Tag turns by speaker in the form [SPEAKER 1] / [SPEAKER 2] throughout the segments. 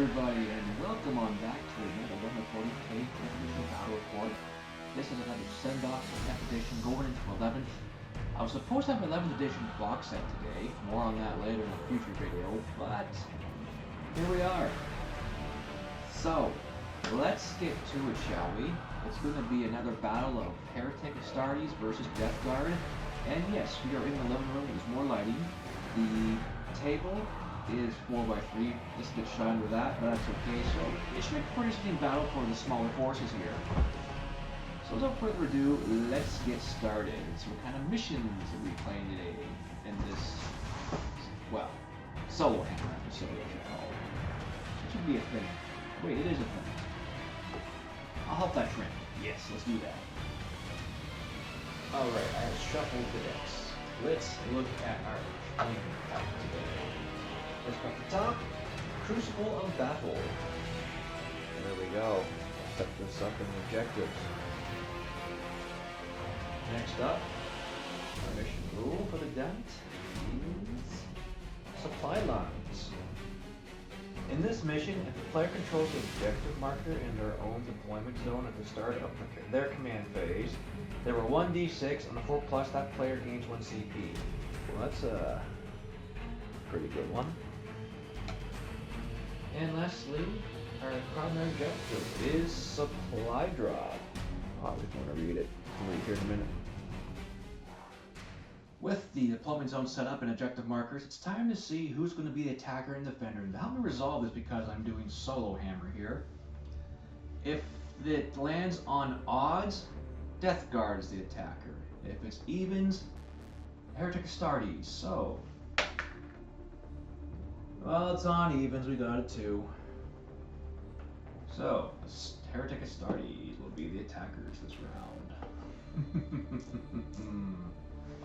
[SPEAKER 1] everybody, and welcome on back to another 140K battle report. This is another send-off 10th edition going into 11th. I was supposed to have 11th edition box set today, more on that later in a future video, but here we are. So, let's get to it, shall we? It's going to be another battle of Heretic Astartes versus Death Guard. And yes, we are in the 11th room, there's more lighting. The table is 4x3, just a bit shy under that, but that's okay. So it should make a pretty interesting battle for the smaller forces here. So without further ado, let's get started. So what kind of missions are we playing today in this, well, SoloHammer episode, I should call it. It should be a thing. Wait, it is a thing. I'll help that trend. Yes, let's do that. Alright, I have shuffled the decks. Let's look at our training pack today. First up the top, Crucible of Battle. There we go. Set this up in objectives. Next up, our mission rule for the dent is Supply Lines. In this mission, if the player controls the objective marker in their own deployment zone at the start of their command phase, they roll 1d6 on the 4+, that player gains 1 CP. Well, that's a pretty good one. And lastly, our primary objective is Supply Drop. I just want to read it. I'll read here in a minute. With the deployment zone set up and objective markers, it's time to see who's going to be the attacker and defender. And to help me resolve this, because I'm doing SoloHammer here, if it lands on odds, Death Guard is the attacker. If it's evens, Heretic Astartes. So, well, it's on evens, we got it too. So, Heretic Astartes will be the attackers this round.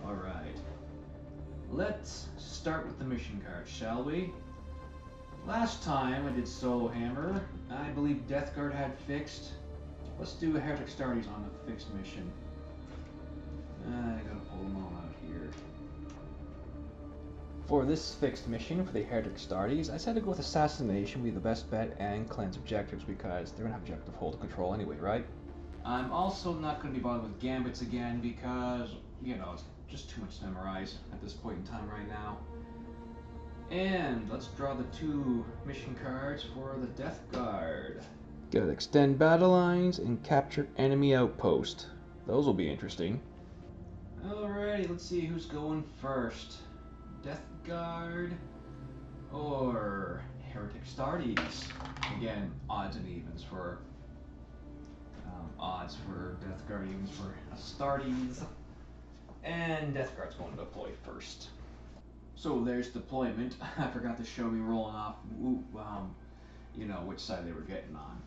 [SPEAKER 1] Alright. Let's start with the mission card, shall we? Last time I did SoloHammer, I believe Death Guard had fixed. Let's do a Heretic Astartes on a fixed mission. I gotta pull them all out here. For this fixed mission for the Heretic Astartes, I said to go with Assassination would be the best bet and cleanse objectives because they're gonna have objective hold control anyway, right? I'm also not gonna be bothered with Gambits again because, you know, it's just too much to memorize at this point in time right now. And let's draw the 2 mission cards for the Death Guard. Gotta extend battle lines and capture enemy outpost. Those will be interesting. Alrighty, let's see who's going first. Death Guard or Heretic Astartes? Again, odds and evens for odds for Death Guard, evens for Astartes. And Death Guard's going to deploy first. So there's deployment. I forgot to show me rolling off, you know, which side they were getting on.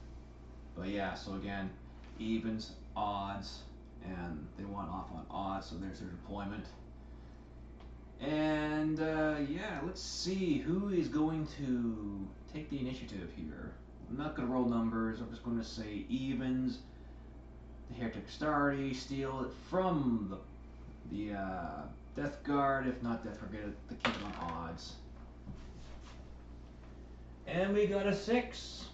[SPEAKER 1] But yeah, so again, evens, odds, and they went off on odds, so there's their deployment. And yeah, let's see who is going to take the initiative here. I'm not going to roll numbers, I'm just going to say evens. The Heretic Astartes steal it from the Death Guard. If not Death Guard, get it to keep it on odds. And we got a 6.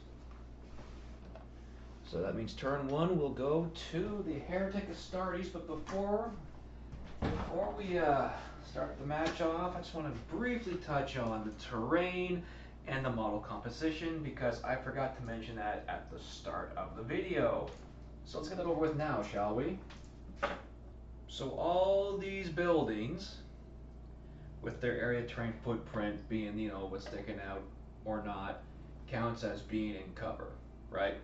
[SPEAKER 1] So that means turn 1 will go to the Heretic Astartes. But before we start the match off, I just want to briefly touch on the terrain and the model composition because I forgot to mention that at the start of the video. So let's get that over with now, shall we? So all these buildings, with their area terrain footprint being, you know, what's sticking out or not, counts as being in cover, right?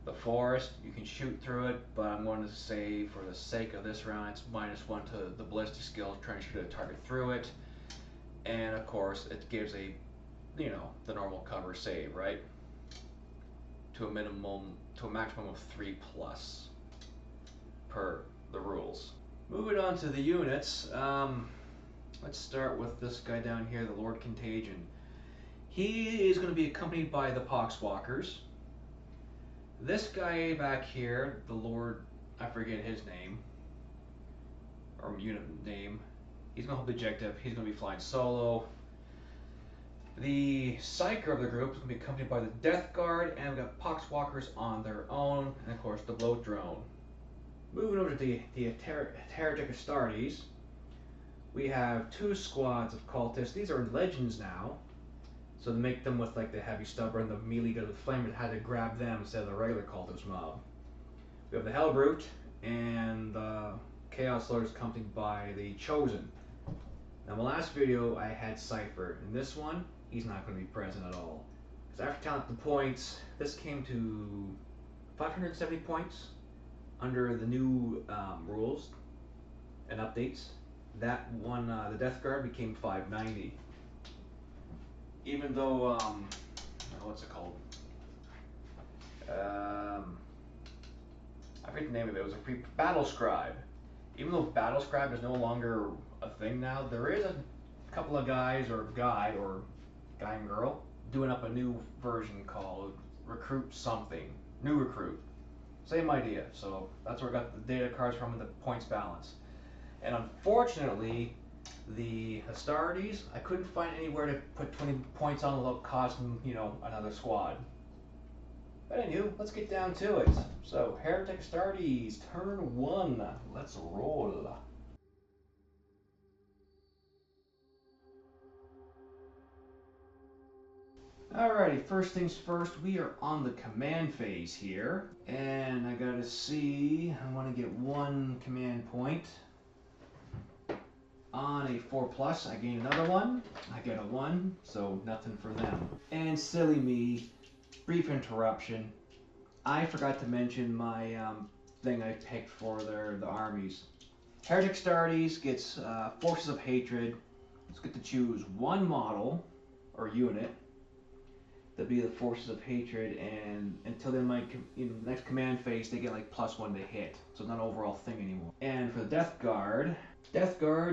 [SPEAKER 1] The forest, you can shoot through it, but I'm going to say for the sake of this round, it's -1 to the ballistic skill, trying to shoot a target through it. And of course, it gives a, you know, the normal cover save, right? To a maximum of 3+ per the rules. Moving on to the units, let's start with this guy down here, the Lord Contagion. He is going to be accompanied by the Poxwalkers. This guy back here, the Lord, I forget his name, or unit name, he's going to hold the objective, he's going to be flying solo.
[SPEAKER 2] The Psyker of the group is going to be accompanied by the Death Guard, and we've got Poxwalkers on their own, and of course the Bloat Drone. Moving over to the Heretic Astartes, we have 2 squads of cultists. These are legends now, so to make them with like the heavy stubber and the melee gun with flamer, had to grab them instead of the regular cultist mob. We have the Hellbrute and the Chaos Lords accompanied by the Chosen. Now, in my last video, I had Cypher. In this one, he's not going to be present at all. Because after counting the points, this came to 570 points under the new rules and updates. That one, the Death Guard, became 590. Even though, what's it called? I forget the name of it. It was a Battle Scribe. Even though Battle Scribe is no longer a thing now, there is a couple of guys, or guy and girl, doing up a new version called Recruit Something. New Recruit. Same idea. So that's where I got the data cards from and the points balance. And unfortunately, the Astartes, I couldn't find anywhere to put 20 points on without costing, another squad. But anywho, let's get down to it. So, Heretic Astartes, turn 1. Let's roll. Alrighty, first things first, we are on the command phase here. And I gotta see, I want to get 1 command point. On a 4+, I gain another 1. I get a 1, so nothing for them. And silly me, brief interruption. I forgot to mention my thing I picked for the armies. Heretic Astartes gets Forces of Hatred. Let's get to choose 1 model or unit to be the Forces of Hatred, and until then, next command phase, they get like +1 to hit, so it's not an overall thing anymore. And for the Death Guard,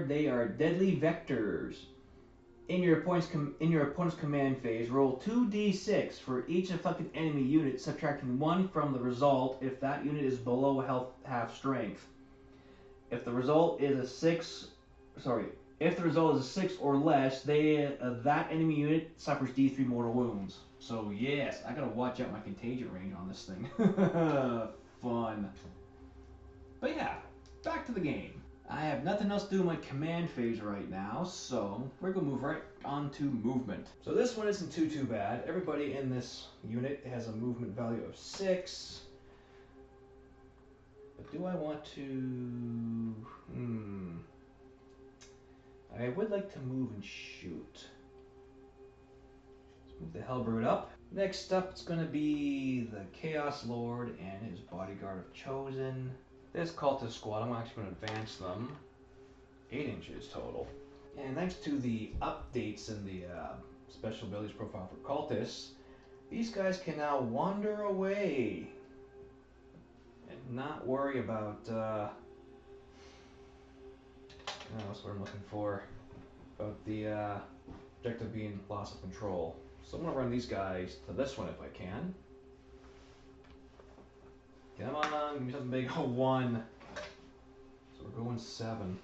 [SPEAKER 2] they are deadly vectors. In your opponent's command phase, roll 2d6 for each inflicted enemy unit, subtracting 1 from the result if that unit is below half strength. If the result is a 6 or less, that enemy unit suffers d3 mortal wounds. So yes, I gotta watch out my contagion range on this thing. Fun. But yeah, back to the game. I have nothing else to do in my command phase right now, so we're gonna move right on to movement. So this one isn't too bad. Everybody in this unit has a movement value of 6. But do I want to... I would like to move and shoot. Let's move the Hellbrute up. Next up, it's going to be the Chaos Lord and his bodyguard of Chosen. This cultist squad, I'm actually going to advance them 8 inches total. And thanks to the updates in the special abilities profile for cultists, these guys can now wander away and not worry about that's what I'm looking for. About the objective being loss of control. So I'm going to run these guys to this one if I can. Come on, give me something big. Oh, 1. So we're going 7.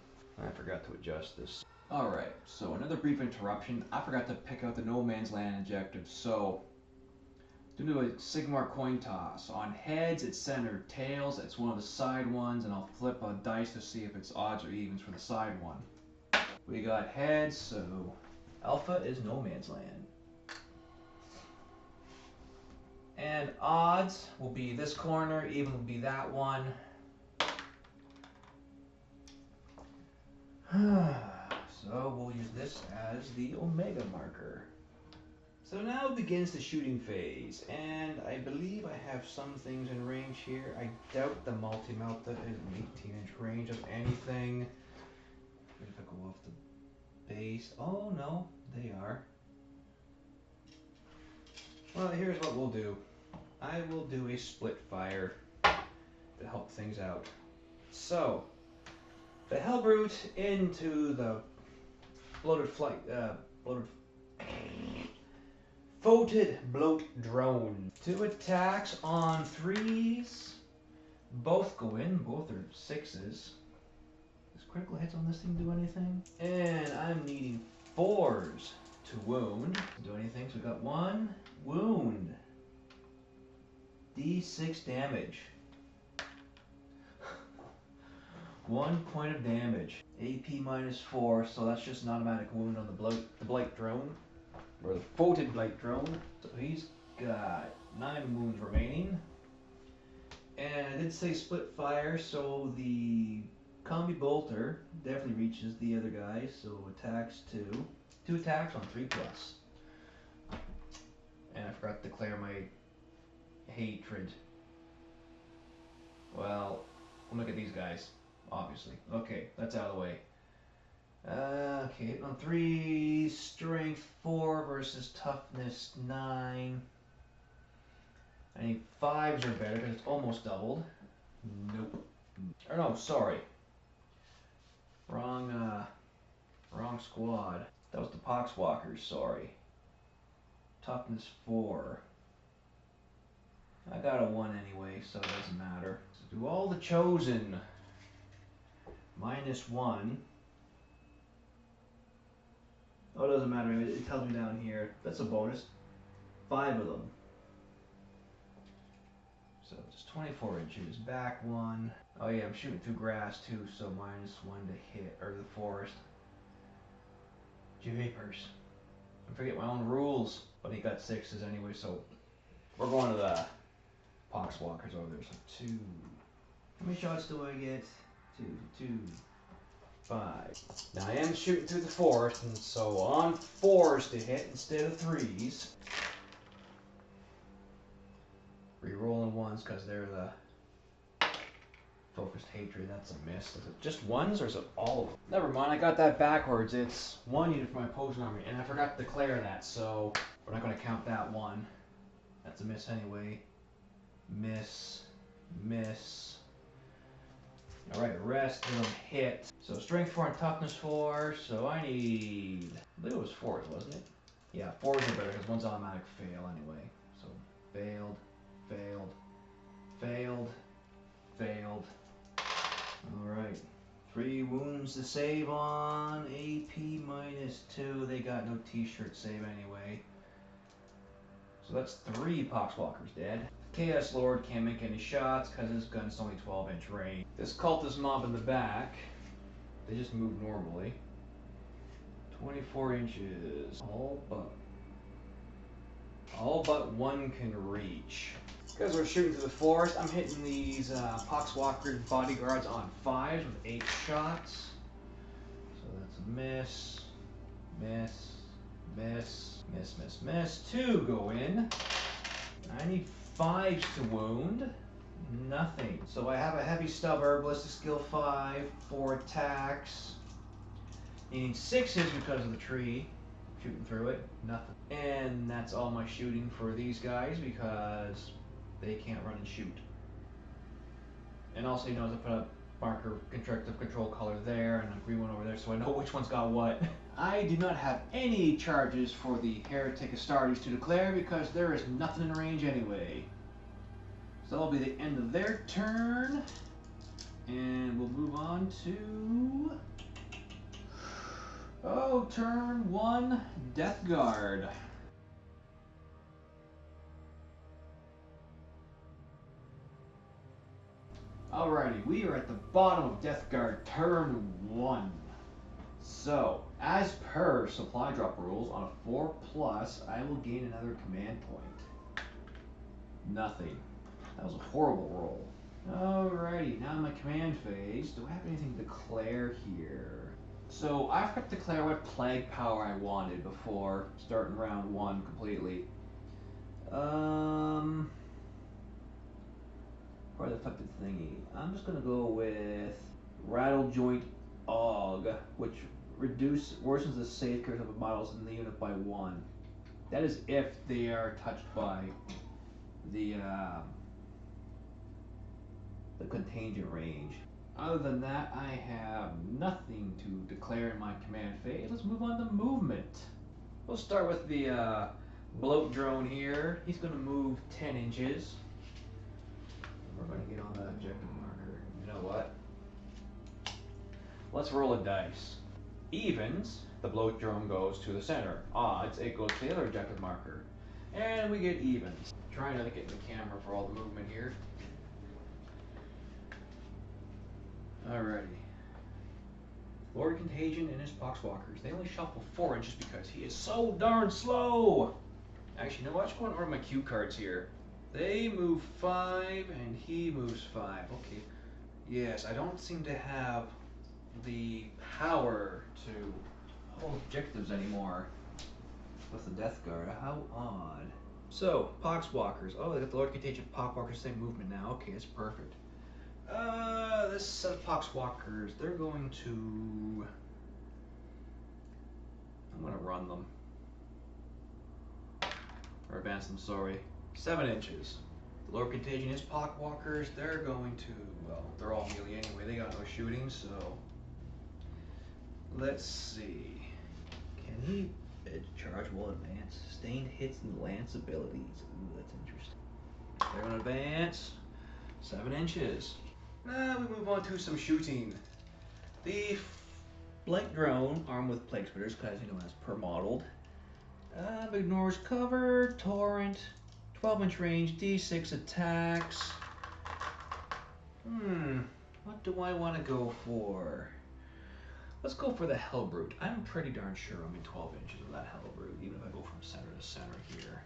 [SPEAKER 2] I forgot to adjust this. Alright, so another brief interruption. I forgot to pick out the No Man's Land objective. So, do a Sigmar coin toss. On heads, it's center. Tails, it's one of the side ones, and I'll flip a dice to see if it's odds or evens for the side one. We got heads, so Alpha is No Man's Land. And odds will be this corner, even will be that one. So we'll use this as the Omega marker. So now begins the shooting phase, and I believe I have some things in range here. I doubt the multi-melta is an 18-inch range of anything. If I go off the base, oh no, they are. Well, here's what we'll do. I will do a split fire to help things out. So, the Hellbrute into the Voted Bloat Drone. 2 attacks on 3s. Both go in, both are 6s. Does critical hits on this thing do anything? And I'm needing 4s to wound. Do anything, so we got 1 wound. D6 damage. 1 point of damage. AP -4, so that's just an automatic wound on the blight drone. Or the photon blight drone. So he's got 9 wounds remaining. And I did say split fire, so the combi bolter definitely reaches the other guy, so attacks 2. 2 attacks on 3+. And I forgot to declare my hatred. Well, we'll look at these guys, obviously. Okay, that's out of the way. Okay, hitting on 3, strength 4 versus toughness 9. I need 5s or better because it's almost doubled. Nope. Or no, sorry. Wrong squad. That was the Poxwalkers, sorry. Toughness 4. I got a 1 anyway, so it doesn't matter. So do all the chosen. -1. Oh, it doesn't matter. It tells me down here. That's a bonus. 5 of them. So just 24 inches. Back 1. Oh yeah, I'm shooting through grass too, so -1 to hit, or the forest. Jeepers. I forget my own rules. But he got 6s anyway, so we're going to the Poxwalkers over there. So 2. How many shots do I get? 2, 5. Now I am shooting through the forest, and so on 4s to hit instead of 3s. Re-rolling 1s because they're the focused hatred. That's a miss. Is it just 1s or is it all of them? Never mind, I got that backwards. It's 1 unit for my opposing army, and I forgot to declare that, so we're not going to count that 1. That's a miss anyway. Miss. Miss. Alright, rest of them hit. So strength 4 and toughness 4, so I need... I believe it was 4s, wasn't it? Yeah, 4s are better because 1's automatic fail anyway. So failed, failed, failed, failed. Alright. 3 wounds to save on. AP -2. They got no t-shirt save anyway. So that's 3 Poxwalkers dead. Chaos Lord can't make any shots because his gun's only 12-inch range. This cultist mob in the back, they just move normally. 24 inches. All but 1 can reach. Because we're shooting through the forest, I'm hitting these Poxwalker bodyguards on 5s with 8 shots. So that's a miss, miss, miss, miss, miss, miss. 2 go in. I need 5s to wound. Nothing. So I have a heavy stubber, ballistic skill 5, 4 attacks. Needing 6s because of the tree. Shooting through it. Nothing. And that's all my shooting for these guys because they can't run and shoot. And also, you notice I put a marker constructive control color there and a green one over there so I know which one's got what. I do not have any charges for the Heretic Astartes to declare because there is nothing in range anyway. So that'll be the end of their turn. And we'll move on to... oh, turn 1, Death Guard. Alrighty, we are at the bottom of Death Guard turn 1. So, as per supply drop rules, on a 4+, I will gain another command point. Nothing. That was a horrible roll. Alrighty, now in my command phase, do I have anything to declare here? So, I forgot to declare what plague power I wanted before starting round 1 completely. Or the affected thingy. I'm just gonna go with Rattle Joint Og, which worsens the save character of models in the unit by 1. That is if they are touched by the contagion range. Other than that, I have nothing to declare in my command phase. Let's move on to movement. We'll start with the bloat drone here. He's gonna move 10 inches. We're going to get on the objective marker. You know what? Let's roll a dice. Evens, the blow drone goes to the center. Odds, it goes to the other objective marker. And we get evens. Trying not to get in the camera for all the movement here. Alrighty. Lord Contagion and his Poxwalkers. They only shuffle 4 inches because he is so darn slow. Actually, you know what? Let's go and order my cue cards here. They move 5 and he moves 5. Okay. Yes, I don't seem to have the power to hold objectives anymore with the Death Guard. How odd. So, Poxwalkers. Oh, they got the Lord Contagion Poxwalkers, same movement now. Okay, that's perfect. This set of Poxwalkers, they're going to... I'm going to run them. Or advance them, sorry. 7 inches. The Lord Contagion is Poxwalkers, they're going to... Well, they're all melee anyway, they got no shooting, so... Let's see.
[SPEAKER 3] Can he charge while advance? Sustained hits and lance abilities. Ooh, that's interesting.
[SPEAKER 2] They're going to advance 7 inches. Now we move on to some shooting. The
[SPEAKER 3] Blank drone, armed with plague spitters, as you know, as per modeled. Ignores cover, torrent, 12-inch range, D6 attacks. What do I want to go for? Let's go for the Hellbrute. I'm pretty darn sure I'm in 12 inches of that Hellbrute, even if I go from center to center here.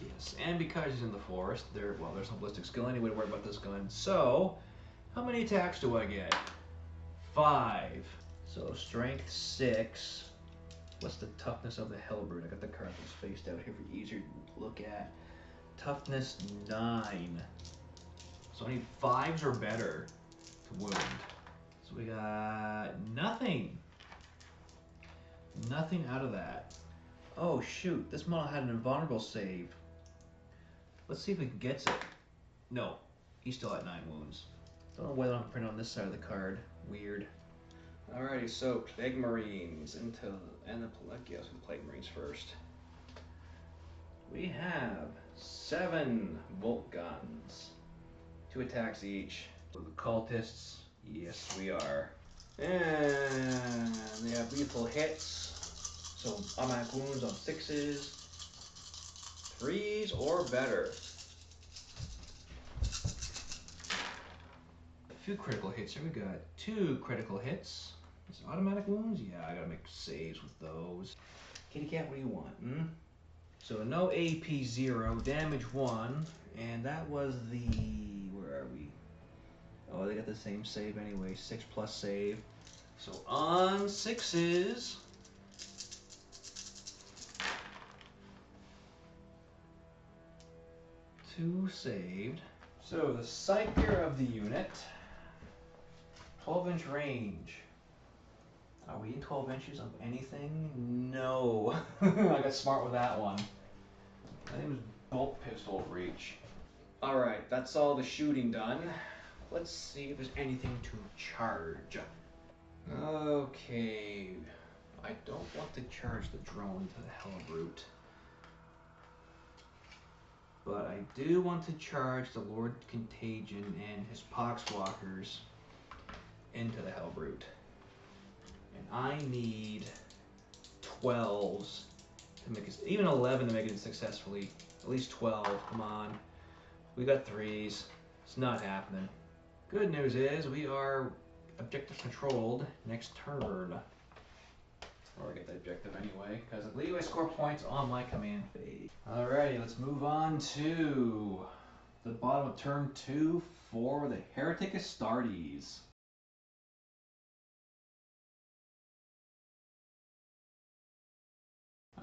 [SPEAKER 3] Yes, and because he's in the forest, there's no ballistic skill anyway to worry about this gun. So, how many attacks do I get? 5. So, strength 6. What's the toughness of the Hellbrute? I got the card that's spaced out here for easier to look at. Toughness 9.
[SPEAKER 2] So I need 5s or better to wound.
[SPEAKER 3] So we got nothing. Nothing out of that. Oh shoot, this model had an invulnerable save. Let's see if we can get it. No, he's still at 9 wounds. Don't know whether I'm printing on this side of the card. Weird. Alrighty, so Plague Marines and yes, Plague Marines first. We have 7 bolt guns. 2 attacks each.
[SPEAKER 2] The cultists,
[SPEAKER 3] yes we are. And they have lethal hits. So automatic wounds on 6s. 3s or better. A few critical hits here. We got 2 critical hits. Is it automatic wounds? Yeah, I gotta make saves with those. Kitty cat, what do you want? So no AP 0, damage 1, and that was the... where are we? Oh, they got the same save anyway, 6+ save. So on 6s. Two saved. So the sight gear of the unit, 12-inch range. Are we in 12 inches of anything? No. I got smart with that one.
[SPEAKER 2] I think it was bolt pistol reach.
[SPEAKER 3] Alright, that's all the shooting done. Let's see if there's anything to charge. Okay. I don't want to charge the drone to the Hellbrute. But I do want to charge the Lord Contagion and his Poxwalkers into the Hellbrute. And I need 12s to make it, even 11 to make it successfully. At least 12, come on. We got 3s. It's not happening. Good news is we are objective controlled next turn. Or I get the objective anyway, because I believe I score points on my command phase.
[SPEAKER 2] Alrighty, let's move on to the bottom of turn 2 for the Heretic Astartes.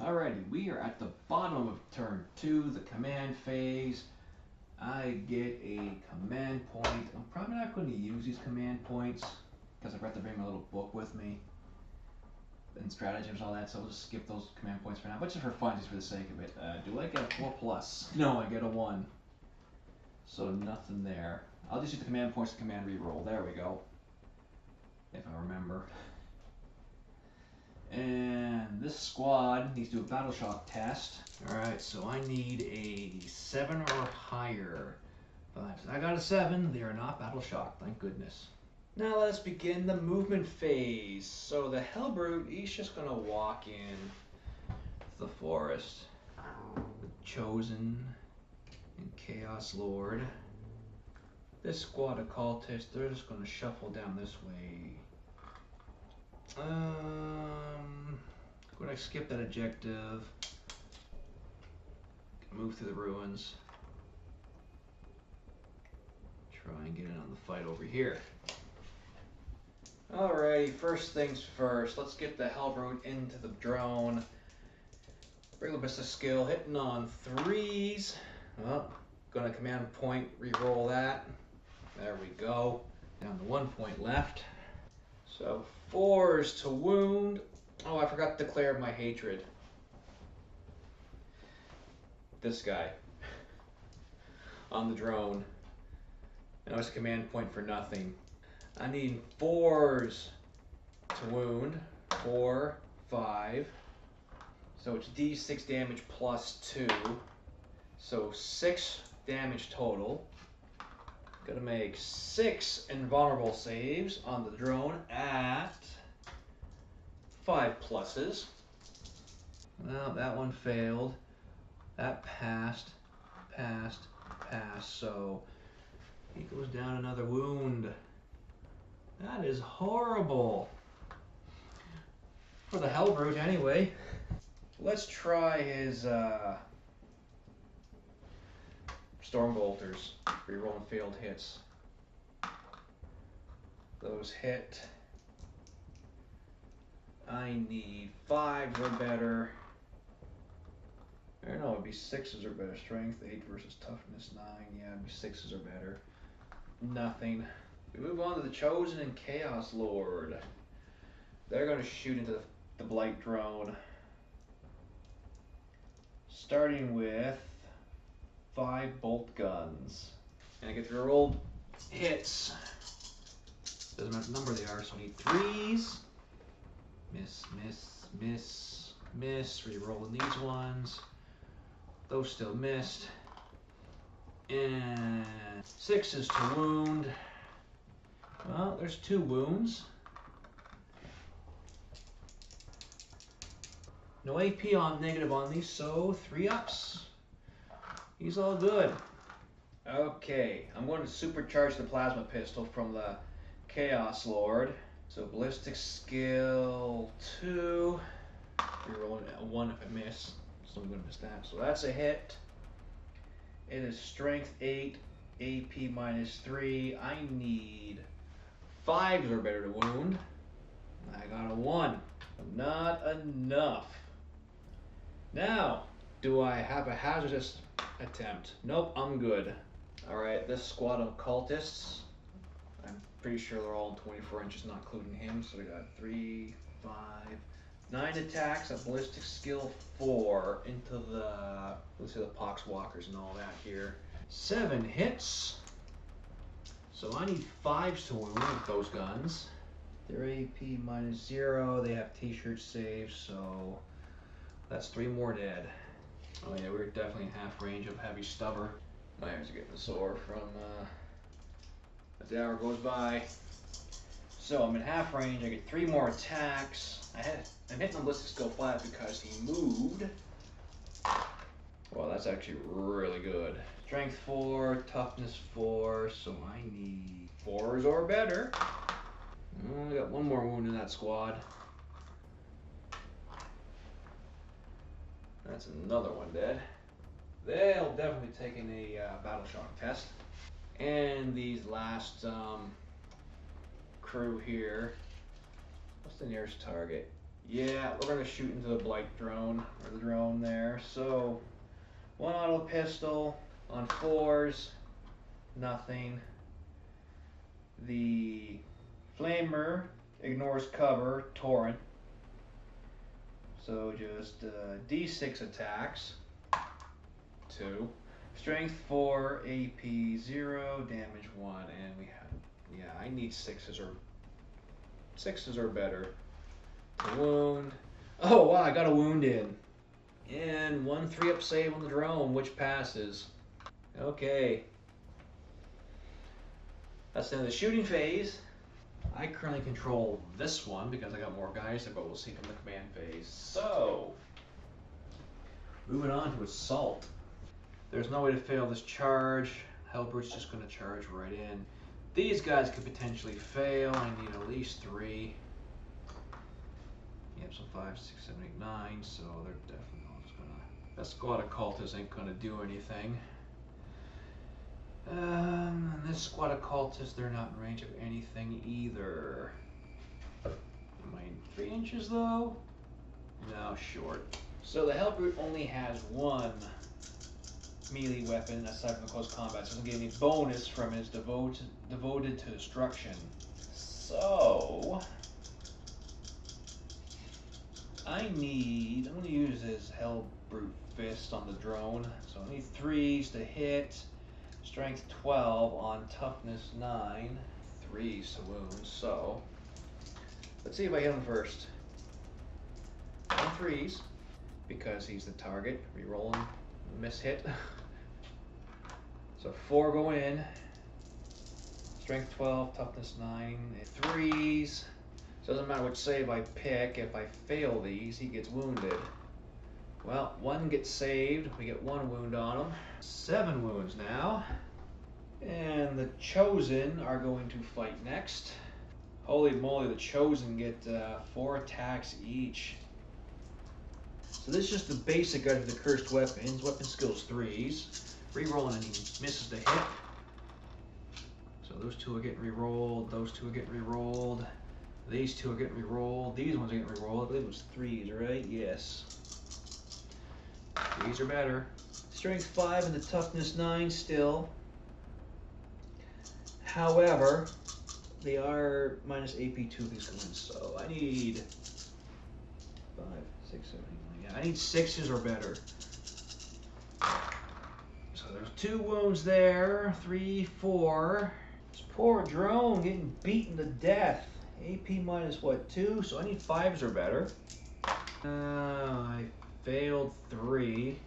[SPEAKER 2] Alrighty, we are at the bottom of turn 2, the command phase. I get a command point. I'm probably not going to use these command points because I forgot to bring my little book with me and stratagems, all that, so I'll just skip those command points for now, but just for fun, just for the sake of it. Do I get a 4+? No, I get a 1. So nothing there. I'll just use the command points to command reroll. There we go. If I remember. And this squad needs to do a battle shock test. Alright, so I need a 7 or higher. But I got a 7. They are not battle shocked, thank goodness.
[SPEAKER 3] Now let's begin the movement phase. So the Hellbrute, he's just gonna walk in the forest. The Chosen and Chaos Lord. This squad of cultists, they're just gonna shuffle down this way. Gonna skip that objective. Move through the ruins. Try and get in on the fight over here. Alrighty, first things first. Let's get the Hellbrute into the drone. Regular best of skill, hitting on 3s. Well, gonna command point, re-roll that. There we go. Down to 1 point left. So 4s to wound. Oh, I forgot to declare my hatred. This guy on the drone. Now it's a command point for nothing. I need 4s to wound. 4, 5. So it's D6 damage plus 2. So 6 damage total. Gotta make 6 invulnerable saves on the drone at 5 pluses. Well, that one failed. That passed, passed, passed. So he goes down another wound. That is horrible. For the Hellbrute anyway. Let's try his Storm Bolters. Rerolling failed hits. Those hit. I need 5s or better. Or no, it'd be 6s or better. Strength 8 versus toughness 9. Yeah, it'd be 6s or better. Nothing. We move on to the Chosen and Chaos Lord. They're going to shoot into the Blight drone. Starting with 5 bolt guns. And I get to roll hits. Doesn't matter what number they are, so I need 3s. Miss, miss, miss, miss. Rerolling these ones. Those still missed. And 6s to wound. Well, there's 2 wounds. No AP on negative on these, so 3 ups. He's all good. Okay, I'm going to supercharge the plasma pistol from the Chaos Lord. So ballistic skill 2. Rerolling a 1 if I miss. So I'm going to miss that. So that's a hit. It is strength 8, AP minus 3. I need 5s or better to wound. I got a 1. Not enough. Now, do I have a hazardous attempt? Nope, I'm good. Alright, this squad of cultists, I'm pretty sure they're all in 24 inches, not including him. So we got 3, 5, 9 attacks, a ballistic skill 4 into the, let's say the poxwalkers and all that here. 7 hits. So I need 5s to wound with those guns. Their AP minus 0, they have t-shirt saves, so that's 3 more dead. Oh yeah, we're definitely in half range of heavy stubber. My hands are getting sore from as the hour goes by. So I'm in half range, I get 3 more attacks. I'm hitting the ballistic skill flat because he moved. Well, that's actually really good. Strength 4, toughness 4, so I need 4s or better. I got 1 more wound in that squad. That's another one dead. They'll definitely be taking a battle shock test. And these last crew here. What's the nearest target? Yeah, we're gonna shoot into the Blight drone, or the drone there. So, 1 auto pistol on 4s, nothing. The Flamer ignores cover, torrent. So just D6 attacks, 2. Strength 4, AP 0, damage 1, and we have, yeah, I need 6s or better to wound. Oh wow, I got a wound in. And 1 3-up save on the drone, which passes. Okay. That's the end of the shooting phase.
[SPEAKER 2] I currently control this one because I got more guys, but we'll see from the command phase. So, moving on to assault. There's no way to fail this charge. Hellbrute's just going to charge right in. These guys could potentially fail. I need at least 3. Yep, so 5, 6, 7, 8, 9. So they're definitely not just gonna. That squad of cultists ain't gonna do anything. And this squad of cultists, they're not in range of anything either. Am I in 3 inches though? No, short. So the Hellbrute only has 1 melee weapon aside from the close combat, so it doesn't get any bonus from his devoted to destruction. So I'm going to use his Hellbrute Fist on the drone. So I need 3s to hit, strength 12 on toughness 9, 3s to wound. So let's see if I hit him first. 1 3s because he's the target. Rerolling, miss hit. So 4 go in, strength 12, toughness 9, 3s. So it doesn't matter which save I pick. If I fail these, he gets wounded. Well, 1 gets saved. We get 1 wound on him. 7 wounds now. And the Chosen are going to fight next. Holy moly, the Chosen get 4 attacks each. So this is just the basic out of the cursed weapons. Weapon skills 3s. Rerolling and he misses the hit. So those 2 are getting rerolled. Those 2 are getting rerolled. These 2 are getting rerolled. These ones are getting rerolled. I believe it was 3s, right? Yes. 3s are better. Strength 5 and the toughness 9 still. However, they are minus AP 2 these ones, so I need 5, 6, 7, 8, 9. Yeah, I need 6s or better. So there's 2 wounds there. 3, 4. This poor drone getting beaten to death. AP minus what, 2? So I need 5s or better. I failed 3.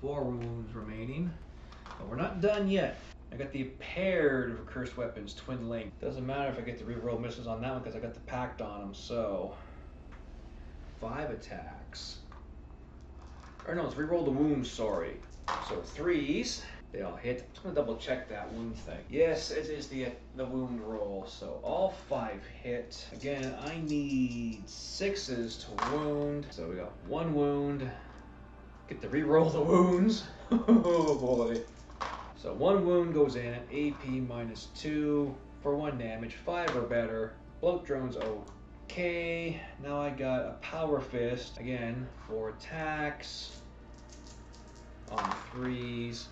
[SPEAKER 2] 4 wounds remaining. But we're not done yet. I got the paired cursed weapons, twin link. Doesn't matter if I get the reroll misses on that one because I got the pact on them. So 5 attacks. Or no, it's reroll the wounds, sorry. So 3s. They all hit. I'm just gonna double check that wound thing. Yes, it is the wound roll. So all 5 hit. Again, I need 6s to wound. So we got 1 wound. Get to re-roll the wounds. Oh boy. So 1 wound goes in at AP minus 2 for 1 damage. 5 or better. Bloat drone's okay. Now I got a power fist. Again, 4 attacks on 3s.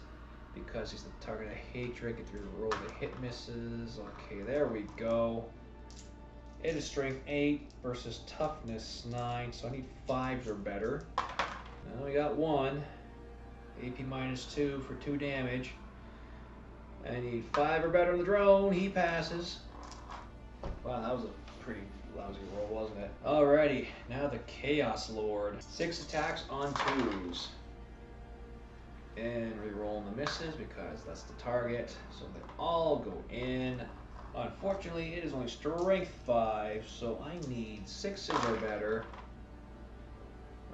[SPEAKER 2] Because he's the target of hatred, get to roll the hit misses. Okay, there we go. It is strength 8 versus toughness 9, so I need 5s or better. Now we got 1. AP minus 2 for 2 damage. I need 5 or better on the drone. He passes. Wow, that was a pretty lousy roll, wasn't it? Alrighty, now the Chaos Lord. 6 attacks on 2s. And re-rolling the misses because that's the target. So they all go in. Unfortunately, it is only strength 5, so I need 6s or better.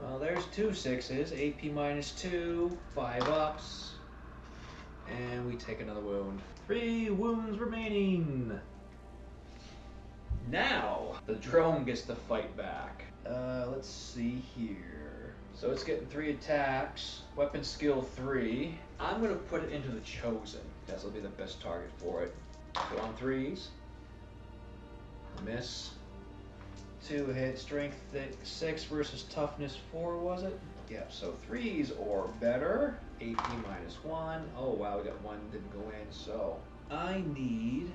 [SPEAKER 2] Well, there's 2 6s, AP minus 2, 5 ups, and we take another wound. 3 wounds remaining. Now, the drone gets to fight back. Let's see here. So it's getting 3 attacks, weapon skill 3. I'm going to put it into the Chosen, because it'll be the best target for it. So on 3s, miss. 2 hit, strength 6 versus toughness 4, was it? Yep, so 3s or better. AP minus 1. Oh wow, we got 1 didn't go in, so I need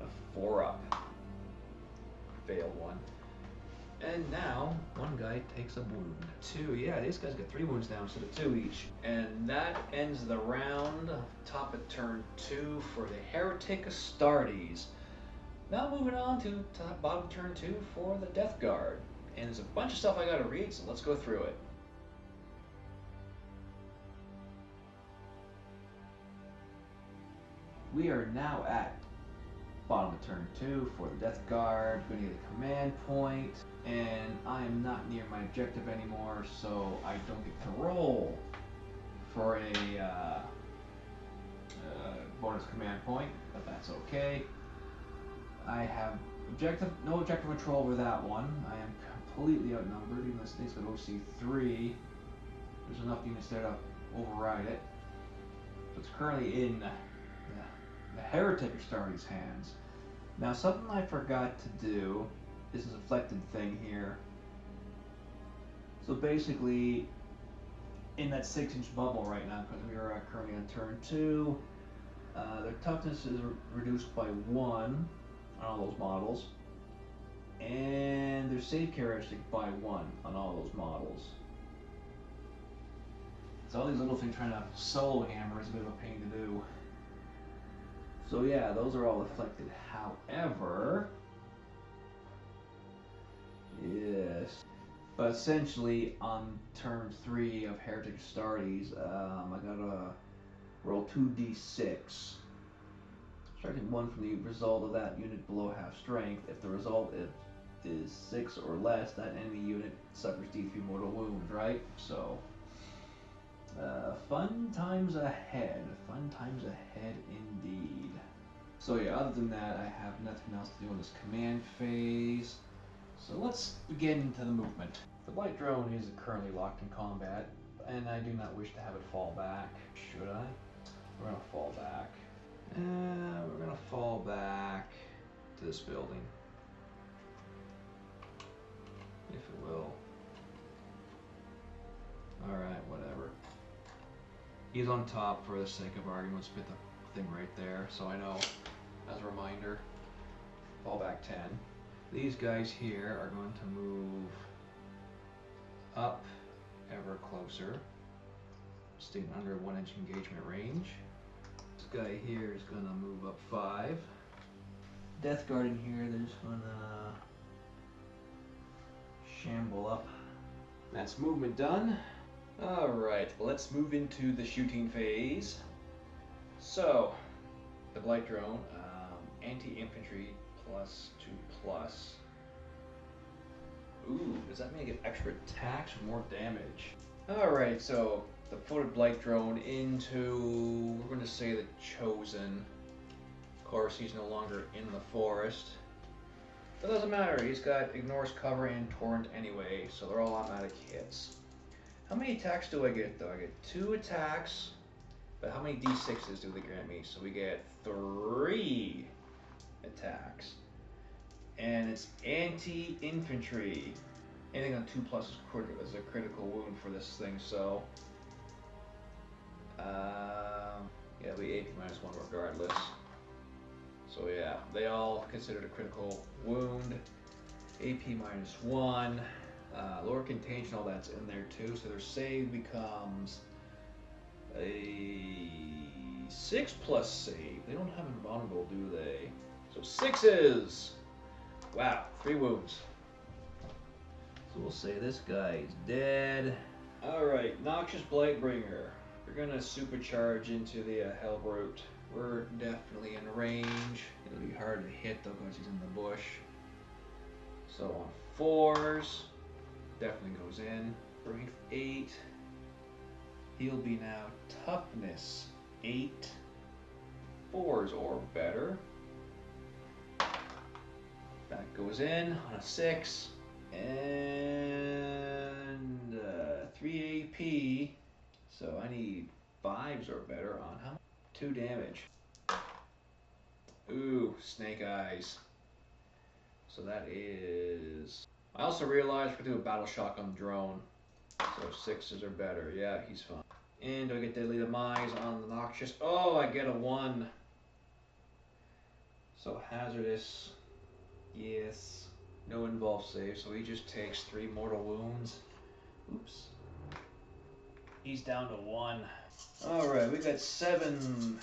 [SPEAKER 2] a 4 up. Failed 1. And now, 1 guy takes a wound. 2, yeah, these guys got 3 wounds now instead of 2 each. And that ends the round, top of turn 2 for the Heretic Astartes. Now moving on to bottom turn 2 for the Death Guard. And there's a bunch of stuff I gotta read, so let's go through it.
[SPEAKER 1] We are now at
[SPEAKER 3] Bottom of turn 2 for the Death Guard. Gonna get a command point, and I am not near my objective anymore, so I don't get to roll for a bonus command point, but that's okay. I have no objective control over that one. I am completely outnumbered, even though this thing's got OC3. There's enough units there to override it. So it's currently in the Heretic Astartes' hands. Now, something I forgot to do, this is a reflected thing here. So basically, in that 6-inch bubble right now, because we are currently on turn 2, their toughness is reduced by 1 on all those models, and their save characteristic by 1 on all those models. So all these little things trying to solo hammer is a bit of a pain to do. So yeah, those are all reflected. However, yes, but essentially on turn 3 of Heretic Astartes, I gotta roll 2d6. Subtracting 1 from the result of that unit below half strength. If the result is 6 or less, that enemy unit suffers D3 mortal wounds, right? So, fun times ahead. Fun times ahead indeed. So yeah, other than that, I have nothing else to do in this command phase. So let's get into the movement. The light drone is currently locked in combat, and I do not wish to have it fall back. Should I? We're gonna fall back. We're gonna fall back to this building, if it will. Alright, whatever. He's on top for the sake of argument. Let's put the thing right there, so I know, as a reminder. Fall back 10. These guys here are going to move up ever closer, staying under 1-inch engagement range. This guy here is gonna move up 5. Death Guard in here, they're just gonna shamble up. That's movement done. Alright, let's move into the shooting phase. So, the Blight Drone, anti-infantry +2+. Ooh, does that mean I get extra attacks or more damage? Alright, so the Foated Blight Drone into, we're going to say the Chosen. Of course, he's no longer in the forest. But it doesn't matter, he's got Ignores Cover and Torrent anyway, so they're all automatic hits. How many attacks do I get though? I get 2 attacks, but how many d6s do they grant me? So we get 3 attacks. And it's anti-infantry. Anything on 2+ is a critical wound for this thing, so yeah, it'll be AP -1 regardless. So yeah, they all considered a critical wound. AP -1. Lower contagion, all that's in there too, so their save becomes a 6+ save. They don't have invulnerable, do they? So 6s! Wow, 3 wounds. So we'll say this guy's dead. Alright, Noxious Blightbringer. We're gonna supercharge into the Hellbrute. We're definitely in range. It'll be hard to hit though because he's in the bush. So on 4s, definitely goes in. Strength 8. He'll be now toughness 8. 4s or better. That goes in on a 6. And 3 AP. So I need 5s or better on how much? 2 damage. Ooh, Snake Eyes. So that is... I also realized we could do a battle shock on the drone. So 6s or better. Yeah, he's fine. And do I get Deadly Demise on the Noxious? Oh, I get a 1. So hazardous. Yes. No involved save, so he just takes 3 mortal wounds. Oops. He's down to 1. Alright, we got 7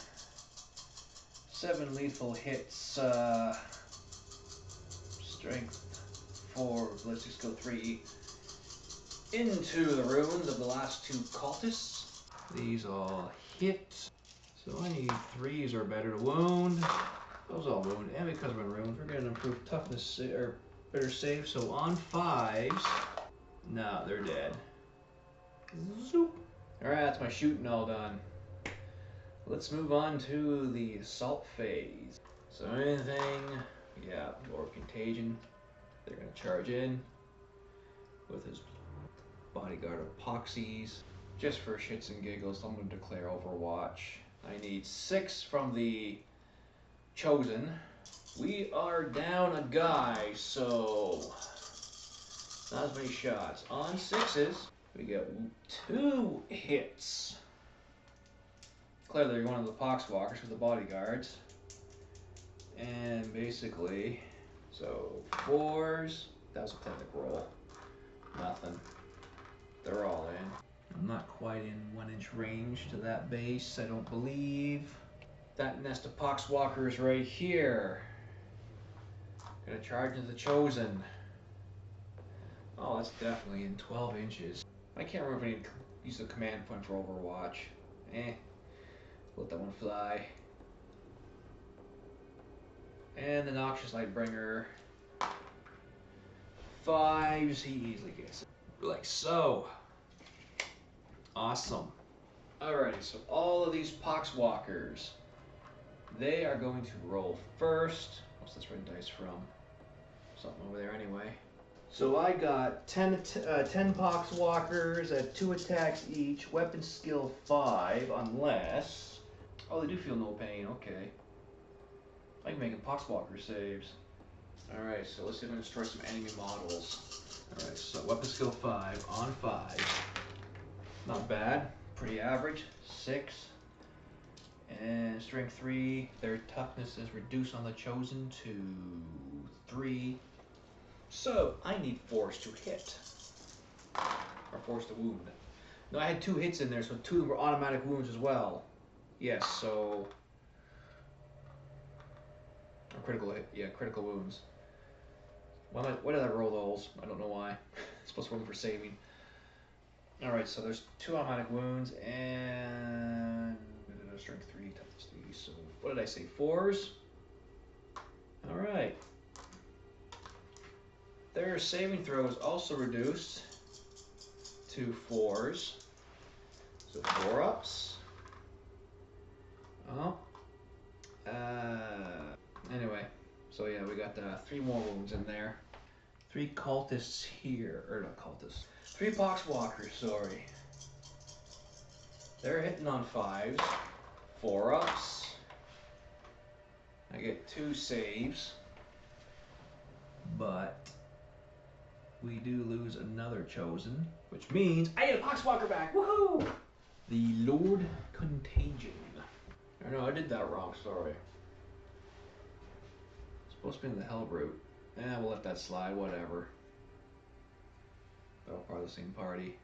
[SPEAKER 3] lethal hits. Strength 4, let's just go 3 into the ruins of the last 2 cultists. These all hit. So I need 3s or better to wound. Those all wound, and because we're in runes, we're getting improved toughness or better save. So on 5s, no, they're dead. Zoop. All right, that's my shooting all done. Let's move on to the assault phase. So anything, yeah, Lord Contagion. They're gonna charge in with his bodyguard epoxies. Just for shits and giggles, I'm gonna declare Overwatch. I need 6 from the Chosen. We are down a guy, so not as many shots. On 6s, we get 2 hits. Clearly, you're one of the poxwalkers for the bodyguards. And basically, so 4s, that was a clinic roll. Nothing. They're all in. I'm not quite in 1-inch range to that base, I don't believe. That nest of poxwalkers right here. Gonna charge into the Chosen. Oh, that's definitely in 12 inches. I can't remember if I need to use the command point for Overwatch. Let that one fly. And the Noxious Lightbringer. 5s, he easily gets it. Like so. Awesome. Alrighty, so all of these poxwalkers, they are going to roll first. What's this red dice from? Something over there anyway. So I got 10 poxwalkers at 2 attacks each, weapon skill 5, unless... Oh, they do feel no pain, okay. I can make poxwalker saves. Alright, so let's see if I can destroy some enemy models. Alright, so weapon skill 5 on 5. Not bad, pretty average. 6. And strength 3, their toughness is reduced on the Chosen to 3. So I need 4s to hit. Or 4s to wound. No, I had 2 hits in there, so 2 were automatic wounds as well. Yes, so... Or critical hit, yeah, critical wounds. Why did I roll those? I don't know why. Supposed to roll them for saving. Alright, so there's 2 automatic wounds and strength 3, toughness 3. So what did I say? 4s? Alright. Their saving throw is also reduced to 4s. So 4 ups. Oh. Anyway, so yeah, we got 3 more wounds in there. 3 cultists here, or not cultists. 3 poxwalkers, sorry. They're hitting on 5s. 4 ups. I get 2 saves. But we do lose another Chosen, which means I get a poxwalker back. Woohoo! The Lord Contagion. Or no, I did that wrong, sorry. Supposed to be in the Hell Brute. We'll let that slide, whatever. They're all part of the same party.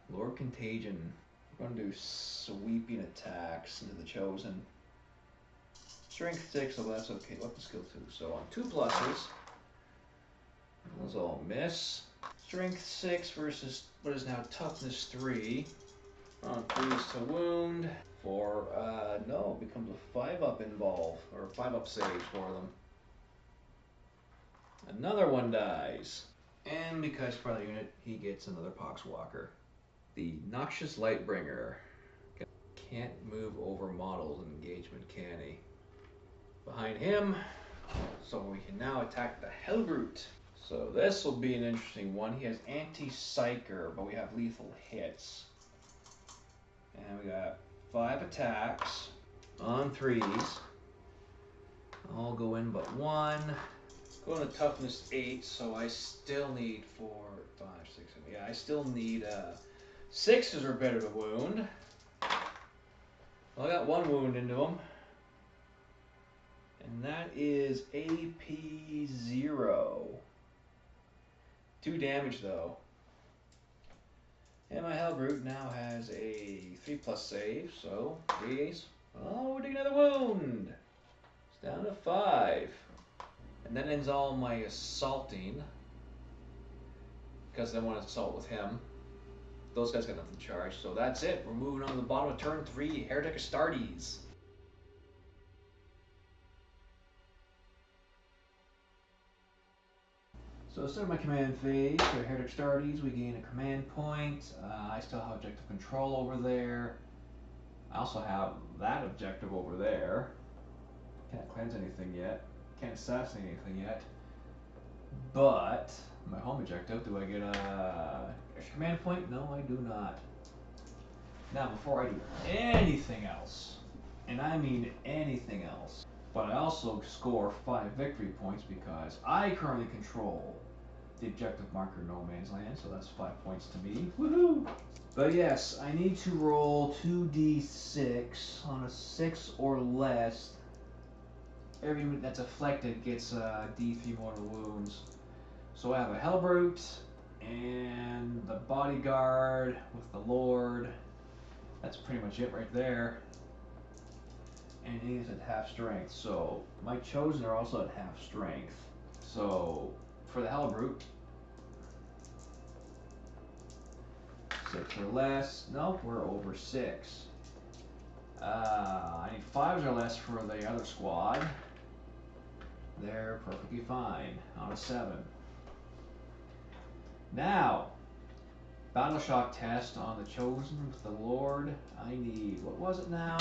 [SPEAKER 3] Lord Contagion. We're gonna do sweeping attacks into the Chosen. Strength 6, so that's okay. Weapon skill 2. So on 2 pluses, those all miss. Strength 6 versus what is now toughness 3. On 3s to wound. For no, it becomes a 5-up involve, or 5-up save for them. Another one dies. And because for the unit, he gets another poxwalker. The Noxious Lightbringer can't move over models in engagement, can he? Behind him, so we can now attack the Hellbrute. So this will be an interesting one. He has anti-psyker, but we have lethal hits. And we got 5 attacks on 3s. All go in but 1. Going to toughness 8, so I still need 4, 5, 6, 7. Yeah, I still need 6s or better to wound. Well, I got 1 wound into him. And that is AP 0. 2 damage though. And my Hellbrute now has a 3+ save, so 3s. Oh, we're doing another wound. It's down to 5. And that ends all my assaulting. Because I want to assault with him. Those guys got nothing charged, so that's it. We're moving on to the bottom of turn 3, Heretic Astartes. So instead of my command phase, for Heretic Starties, we gain a command point. I still have objective control over there. I also have that objective over there. Can't cleanse anything yet. Can't assassinate anything yet. But my home objective, do I get a extra command point? No, I do not. Now, before I do anything else, and I mean anything else, but I also score 5 victory points because I currently control the objective marker No Man's Land, so that's 5 points to me. Woohoo! But yes, I need to roll 2d6 on a 6 or less. Every unit that's afflicted gets d3 mortal wounds. So I have a Hellbrute and the Bodyguard with the Lord. That's pretty much it right there. And he's at half strength. So my Chosen are also at half strength. So for the Hellbrute, 6 or less. Nope, we're over 6. I need 5s or less for the other squad. They're perfectly fine on a 7. Now, Battle Shock test on the Chosen with the Lord. I need, what was it now?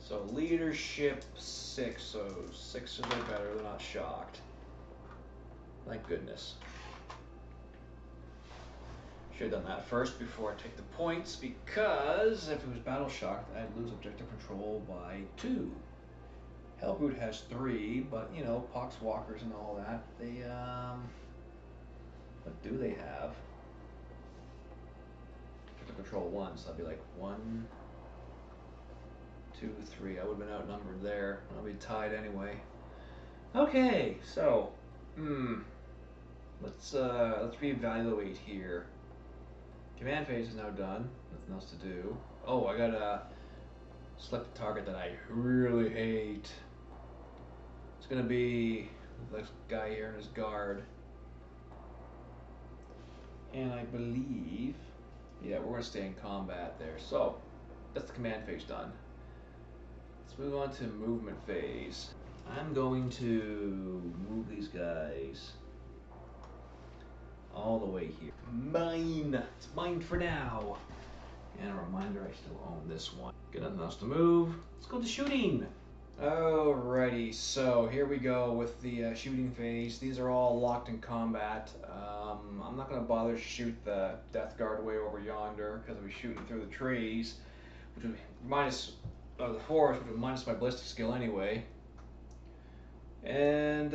[SPEAKER 3] So leadership 6, so 6 are better, they're not shocked. Thank goodness. Should have done that first before I take the points, because if it was Battle Shocked, I'd lose objective control by 2. Hellbrute has 3, but you know, Poxwalkers and all that, they, what do they have? Objective control 1, so I'd be like 1, 2, 3. I would have been outnumbered there. I'll be tied anyway. Okay, so, let's reevaluate here. Command phase is now done. Nothing else to do. Oh, I gotta select a target that I really hate. It's gonna be this guy here in his guard. And I believe, yeah, we're gonna stay in combat there. So, that's the command phase done. Let's move on to movement phase. I'm going to move these guys all the way here. Mine! It's mine for now. And a reminder, I still own this one. Got nothing else to move. Let's go to shooting. Alrighty, so here we go with the shooting phase. These are all locked in combat. I'm not going to bother to shoot the Death Guard way over yonder because I'll be shooting through the trees, which would minus the forest, which would minus my ballistic skill anyway. And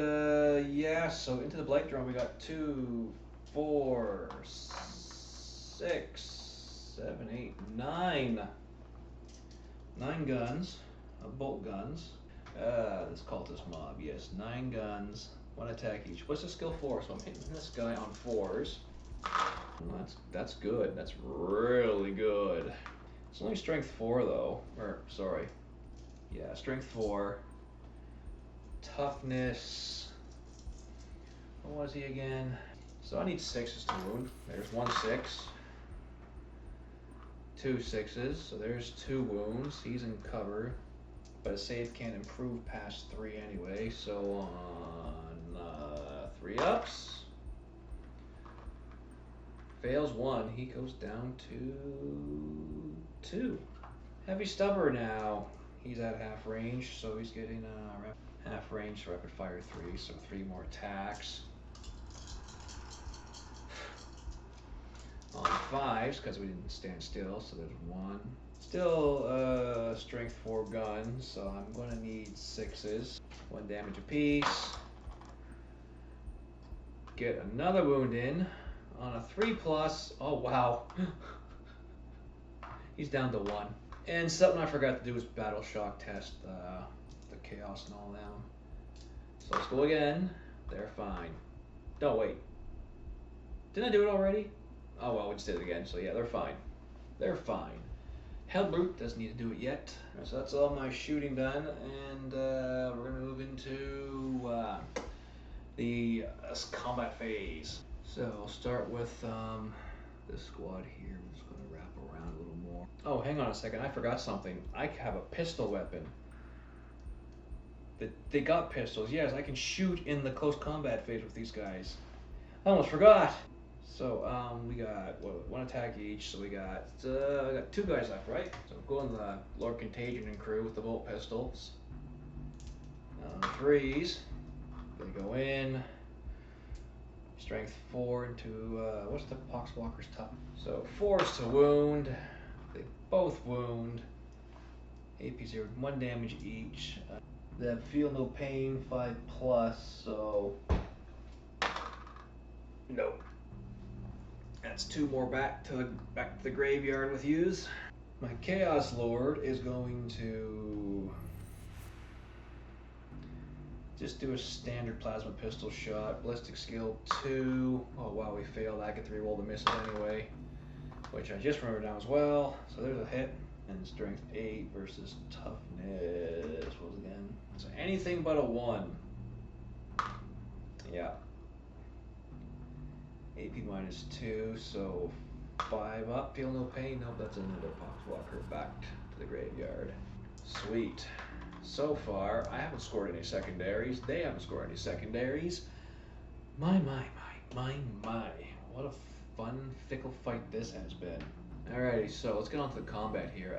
[SPEAKER 3] yeah, so into the Blake drone we got 2, 4, 6, 7, 8, 9. 9 guns, bolt guns. This cultist mob, yes, 9 guns, 1 attack each. What's the skill 4? So I'm hitting this guy on 4s. Well, that's good. That's really good. It's only strength 4 though. Or sorry, yeah, strength 4. Toughness. What was he again? So I need 6s to wound. There's 1 6. 2 6s. So there's 2 wounds. He's in cover. But a save can't improve past 3 anyway. So on 3 ups. Fails 1. He goes down to 2. Heavy Stubber now. He's at half range. So he's getting half range for rapid fire 3. So 3 more attacks. On 5s, because we didn't stand still, so there's 1. Still strength 4 guns, so I'm going to need 6s. 1 damage apiece. Get another wound in on a 3+. Oh wow. He's down to 1. And something I forgot to do was Battle Shock test the Chaos and all them. So let's go again. They're fine. No, wait. Didn't I do it already? Oh well, we just did it again, so yeah, they're fine. They're fine. Hellbrute doesn't need to do it yet. So that's all my shooting done, and we're gonna move into the combat phase. So I'll start with this squad here. We're just gonna wrap around a little more. Oh, hang on a second, I forgot something. I have a pistol weapon. They got pistols, yes, I can shoot in the close combat phase with these guys.
[SPEAKER 2] I almost forgot. So we got one attack each. So we got 2 guys left, right? So go on the Lord Contagion and crew with the bolt pistols. 3s. They go in. Strength 4 into what's the Poxwalker's top? So 4s to wound. They both wound. AP 0, 1 damage each. They have feel no pain 5+. So nope. That's 2 more back to the graveyard with yous. My Chaos Lord is going to just do a standard plasma pistol shot. Ballistic skill 2. Oh wow, we failed. I get to reroll the misses anyway, which I just remembered now as well. So there's a hit. And strength 8 versus toughness. What was it again? So anything but a 1. Yeah. AP -2, so 5 up. Feel no pain. Nope, that's another Poxwalker back to the graveyard. Sweet. So far, I haven't scored any secondaries. They haven't scored any secondaries. My. What a fun, fickle fight this has been. Alrighty, so let's get on to the combat here.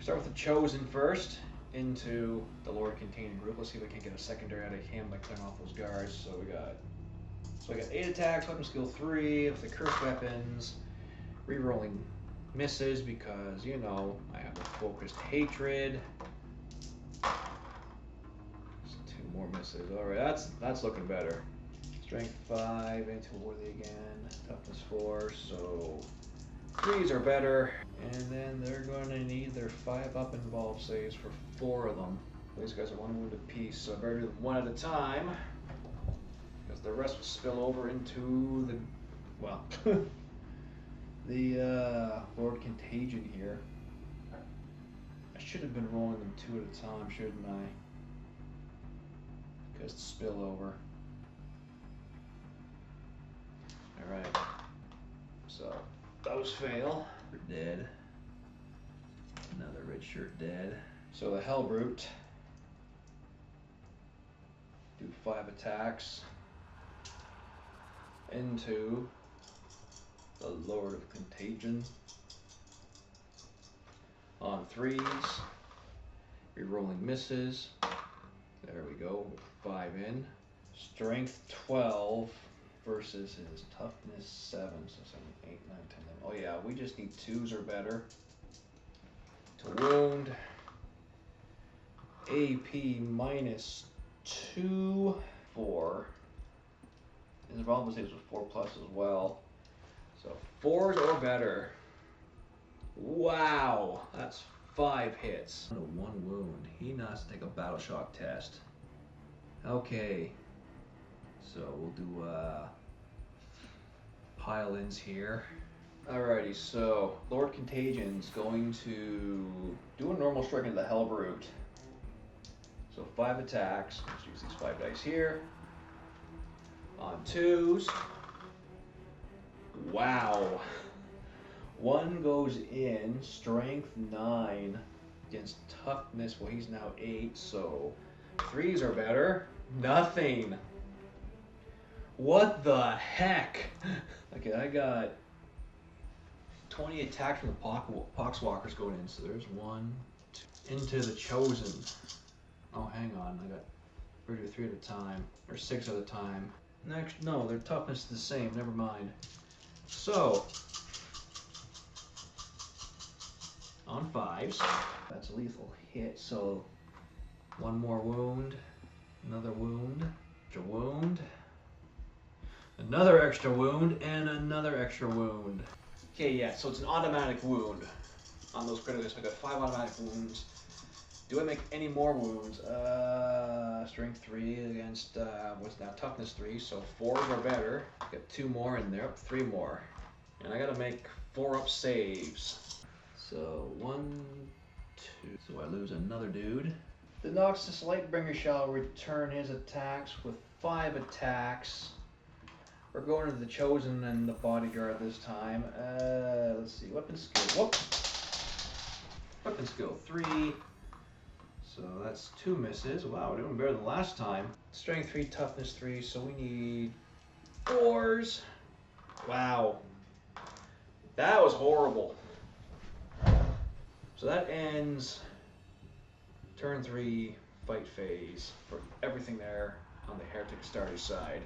[SPEAKER 2] Start with the Chosen first, into the Lord Contagion group. Let's see if we can get a secondary out of him by clearing off those guards. So I got 8 attacks, weapon skill 3, with the cursed weapons, rerolling misses because, you know, I have a focused hatred. Just 2 more misses. Alright, that's looking better. Strength 5 into worthy again. Toughness 4, so 3s are better. And then they're going to need their 5 up involved saves for 4 of them. These guys are 1 wound apiece, so I better do them 1 at a time. Because the rest will spill over into the, well, the Lord Contagion here. I should have been rolling them 2 at a time, shouldn't I? Because the spillover. Alright, so those fail. We're dead. Another red shirt dead. So the Hellbrute do 5 attacks into the Lord of Contagion on 3s. Rerolling misses. There we go, 5 in. Strength 12. Versus his toughness 7, so 7, 8, 9, 10, 11. Oh yeah, we just need 2s or better to wound. AP -2, 4. His involvement saves was 4+ as well. So 4s or better. Wow, that's 5 hits. 1 wound. He has to take a battle shock test. Okay. So we'll do pile-ins here. Alrighty, so Lord Contagion's going to do a normal strike into the Hellbrute. So 5 attacks. Let's use these 5 dice here. On 2s. Wow. 1 goes in, strength 9 against toughness. Well, he's now 8, so 3s are better. Nothing. What the heck? Okay, I got 20 attacks from the Poxwalkers going in. So there's 1, 2, into the Chosen. Oh, hang on. I got 3 at a time, or 6 at a time. Next, no, their toughness is the same. Never mind. So on 5s, that's a lethal hit. So 1 more wound, another wound, extra wound. Another extra wound, and another extra wound. Okay, yeah, so it's an automatic wound on those criticals. So I got 5 automatic wounds. Do I make any more wounds? Strength 3 against, what's that? Toughness 3, so 4s are better. Got 2 more in there, 3 more. And I gotta make 4 up saves. So 1, 2, so I lose another dude. The Noxus Lightbringer shall return his attacks with 5 attacks. We're going to the Chosen and the Bodyguard this time. Let's see, weapon skill. Whoop! Weapon skill 3.
[SPEAKER 3] So that's 2 misses. Wow, we're doing better than last time. Strength 3, toughness 3, so we need 4s. Wow. That was horrible. So that ends turn 3 fight phase for everything there on the Heretic Astartes side.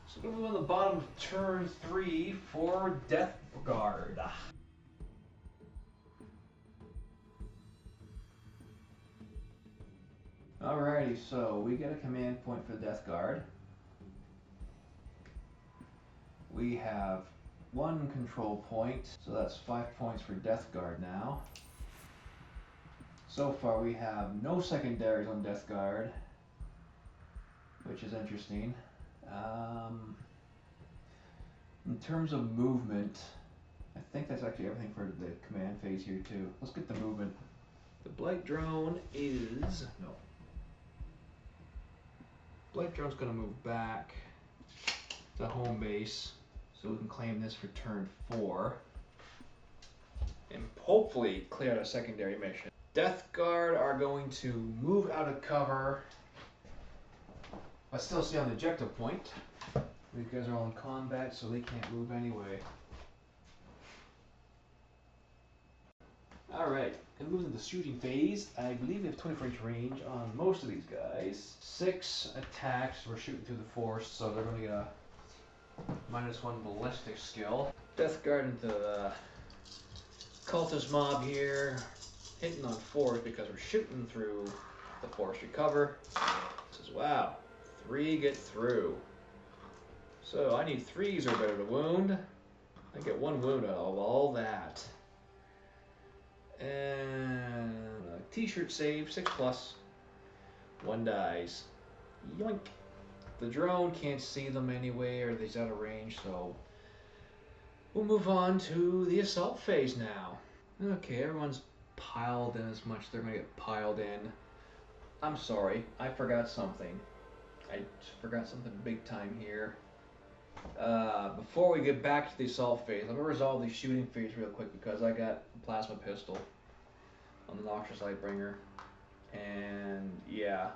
[SPEAKER 3] So we're going to move on the bottom of turn 3 for Death Guard. Alrighty, so we get a command point for the Death Guard. We have 1 control point, so that's 5 points for Death Guard now. So far we have no secondaries on Death Guard, which is interesting. In terms of movement, I think that's actually everything for the command phase here too. Let's get the movement. The Blight Drone is... no. Blight Drone's going to move back to home base, so we can claim this for turn 4. And hopefully clear out a secondary mission. Death Guard are going to move out of cover, but still stay on the objective point. These guys are all in combat, so they can't move anyway. Alright, gonna move into the shooting phase. I believe we have 24-inch range on most of these guys. 6 attacks, we're shooting through the force, so they're gonna get a -1 ballistic skill. Death Guard into the cultist mob here, hitting on 4s because we're shooting through the forestry cover. Says, wow, 3 get through. So I need 3s or better to wound. I get 1 wound out of all that. And a t-shirt save, 6+. 1 dies. Yoink. The drone can't see them anyway, or he's out of range, so we'll move on to the assault phase now. Okay, everyone's piled in as much. They're gonna get piled in. I'm sorry, I forgot something. I forgot something big time here. Before we get back to the assault phase, let me resolve the shooting phase real quick because I got a plasma pistol on the Noxious Lightbringer. And yeah.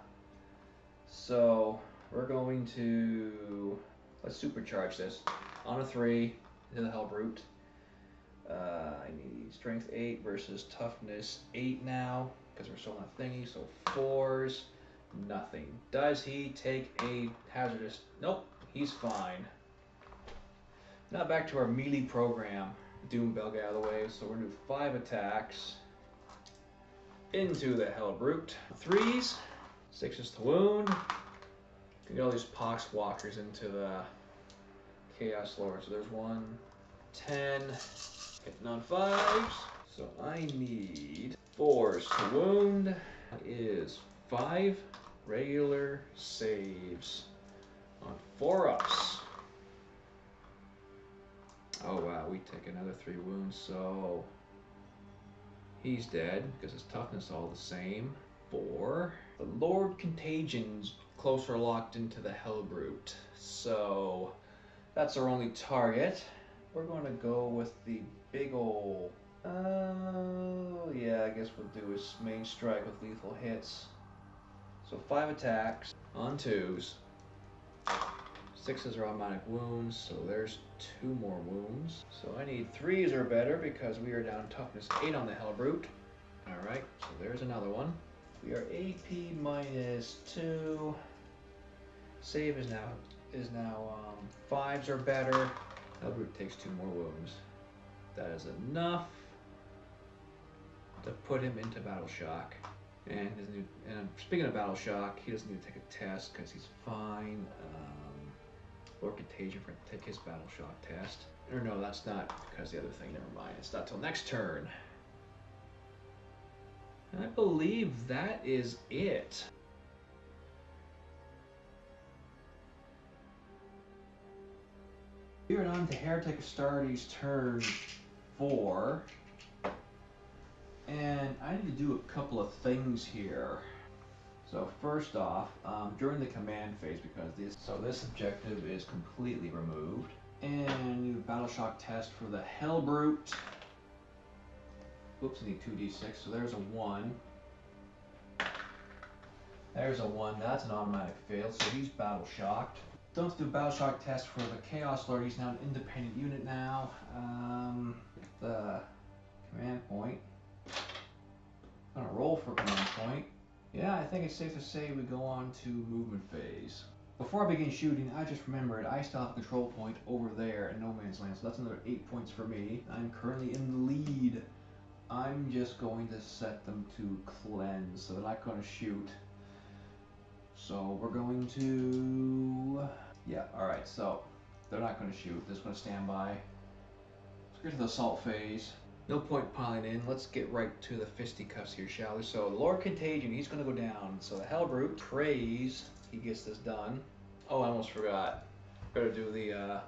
[SPEAKER 3] So we're going to, let's supercharge this. On a 3 into the Hellbrute. I need strength 8 versus toughness 8 now because we're still on a thingy, so 4s, nothing. Does he take a hazardous? Nope, he's fine. Now back to our melee program. Doom Bell get out of the way, so we're gonna do 5 attacks into the Hellbrute. 3s, 6s to wound. Can get all these pox walkers into the Chaos Lord. So there's 1, 10, hitting on 5s. So I need 4s to wound. That is 5 regular saves on 4-ups. Oh wow, we take another 3 wounds, so he's dead because his toughness all the same. 4. The Lord Contagions closer locked into the Hellbrute, so that's our only target. We're going to go with the big ol', yeah, I guess we'll do his main strike with lethal hits. So 5 attacks on 2s. 6s are automatic wounds, so there's 2 more wounds. So I need 3s or better because we are down toughness 8 on the Hellbrute. Alright, so there's another one. We are AP -2. Save is now 5s or better. Hellbrute takes 2 more wounds. That is enough to put him into battle shock. And speaking of battle shock, he doesn't need to take a test because he's fine. Lord Contagion for take his battle shock test. Or no, that's not because the other thing. Never mind. It's not till next turn. And I believe that is it. We are on to Heretic Astartes turn 4. And I need to do a couple of things here. So first off, during the command phase, because this objective is completely removed, and you battle shock test for the Hellbrute. Oops, I need 2d6, so there's a 1. There's a 1. That's an automatic fail, so he's battle shocked. Don't have to do a battle shock test for the Chaos Lord. He's now an independent unit now. The command point. I'm gonna roll for command point. Yeah, I think it's safe to say we go on to movement phase. Before I begin shooting, I just remembered I still have a control point over there in No Man's Land, so that's another 8 points for me. I'm currently in the lead. I'm just going to set them to cleanse, so they're not going to shoot. So we're going to... Yeah, alright, so they're not going to shoot. They're just going to stand by. Let's get to the assault phase. No point piling in. Let's get right to the fisticuffs here, shall we? So Lord Contagion, he's going to go down. So the Hellbrute prays he gets this done. Oh, I almost forgot. Better do the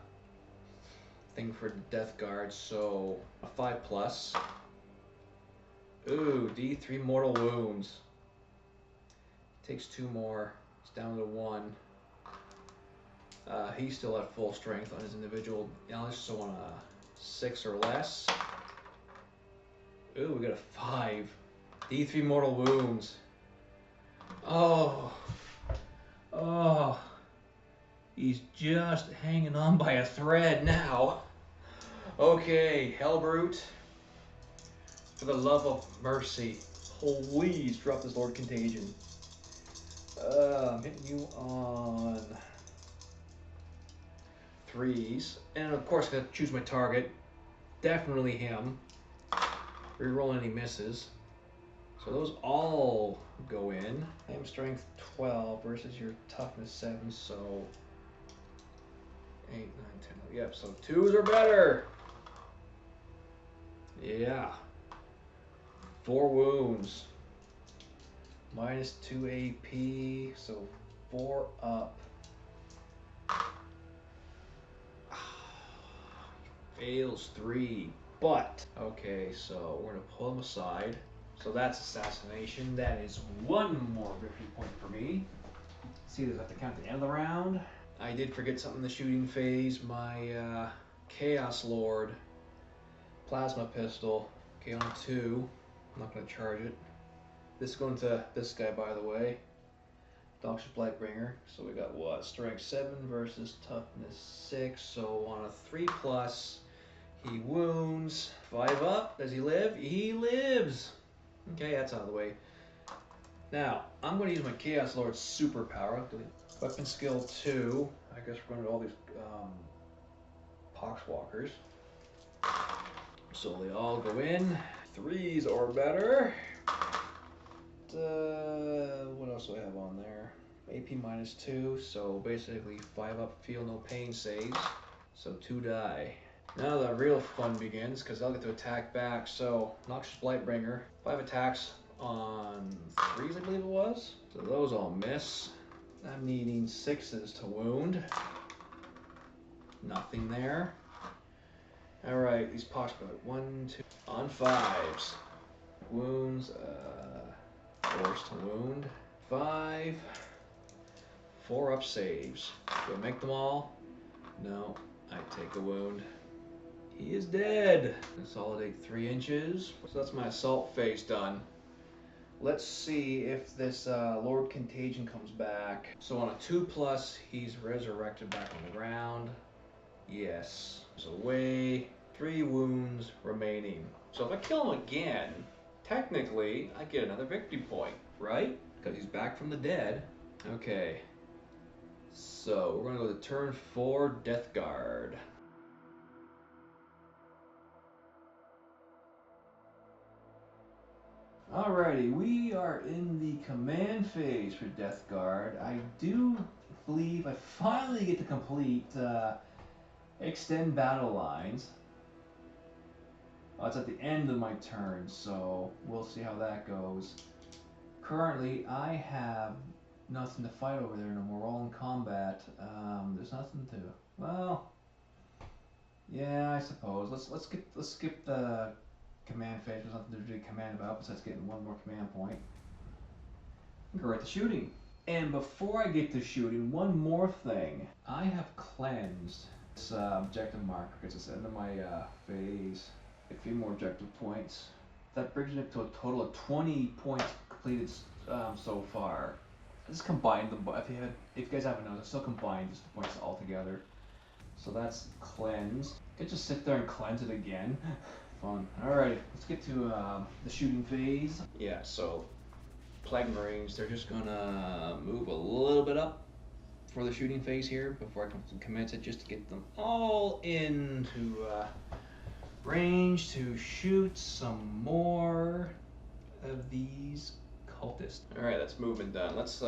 [SPEAKER 3] thing for Death Guard. So a 5+. Ooh, D3 mortal wounds. Takes 2 more. It's down to 1. He's still at full strength on his individual. Now let's just want a 6 or less. Ooh, we got a 5. D3 mortal wounds. Oh. Oh. He's just hanging on by a thread now. Okay, Hellbrute. For the love of mercy, please drop this Lord Contagion. I'm hitting you on 3s. And of course I gotta choose my target. Definitely him. Reroll any misses. So those all go in. I am strength 12 versus your toughness 7, so 8, 9, 10. Yep, so 2s are better. Yeah. 4 wounds. Minus 2 AP, so 4 up. Fails 3. But, okay, so we're going to pull him aside. So that's assassination. That is 1 more victory point for me. See, there's have to count the end of the round. I did forget something in the shooting phase. My Chaos Lord plasma pistol. Okay, on 2. I'm not going to charge it. This is going to this guy, by the way. Doctor's Blightbringer. So we got what? Strength 7 versus toughness 6. So on a 3+. He wounds. 5 up. Does he live? He lives. Okay, that's out of the way. Now, I'm going to use my Chaos Lord's superpower. Weapon skill 2. I guess we're going to do all these Poxwalkers. So they all go in. 3s or better. What else do I have on there? AP minus 2. So basically 5 up, feel no pain saves. So 2 die. Now the real fun begins, because I'll get to attack back. So, Noxious Blightbringer, 5 attacks on 3s, I believe it was. So those all miss. I'm needing 6s to wound. Nothing there. Alright, these pox go 1, 2, on 5s. Wounds, forced to wound. 5, 4 up saves. Do I make them all? No, I take a wound. He is dead. Consolidate 3 inches. So that's my assault phase done. Let's see if this Lord Contagion comes back. So on a 2+, he's resurrected back on the ground. Yes. So away. 3 wounds remaining. So if I kill him again, technically I get another victory point, right? Because he's back from the dead. Okay. So we're gonna go to turn 4, Death Guard. Alrighty, we are in the command phase for Death Guard. I do believe I finally get to complete extend battle lines. It's at the end of my turn, so we'll see how that goes. Currently, I have nothing to fight over there no more. We're all in combat. There's nothing to. Well, yeah, I suppose. Let's skip the command phase. There's nothing to really command about besides getting 1 more command point. Go right to shooting. And before I get to shooting, one more thing. I have cleansed this objective marker because it's the end of my phase. A few more objective points. That brings me up to a total of 20 points completed so far.
[SPEAKER 2] just combined them, but if you guys haven't noticed, I still combined just the points all together. So that's cleansed. Could just sit there and cleanse it again. Fun. Alright, let's get to the shooting phase. Yeah, so Plague Marines, they're just gonna move a little bit up for the shooting phase here before I can commence it, just to get them all into range to shoot some more of these cultists. All right, that's movement done. Let's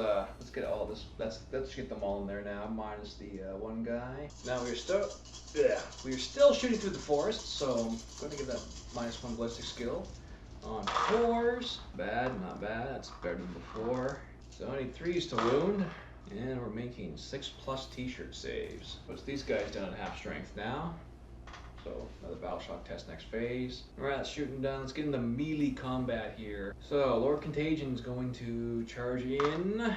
[SPEAKER 2] get all this. Let's get them all in there now, minus the one guy. Now we're still shooting through the forest, so I'm going to give that -1 ballistic skill on 4s. Bad, not bad. That's better than before. So I need 3s to wound, and we're making 6+ t-shirt saves. Puts these guys down at half strength now. So another battle shock test next phase. Alright, that's shooting done. Let's get into melee combat here. So Lord Contagion's going to charge in.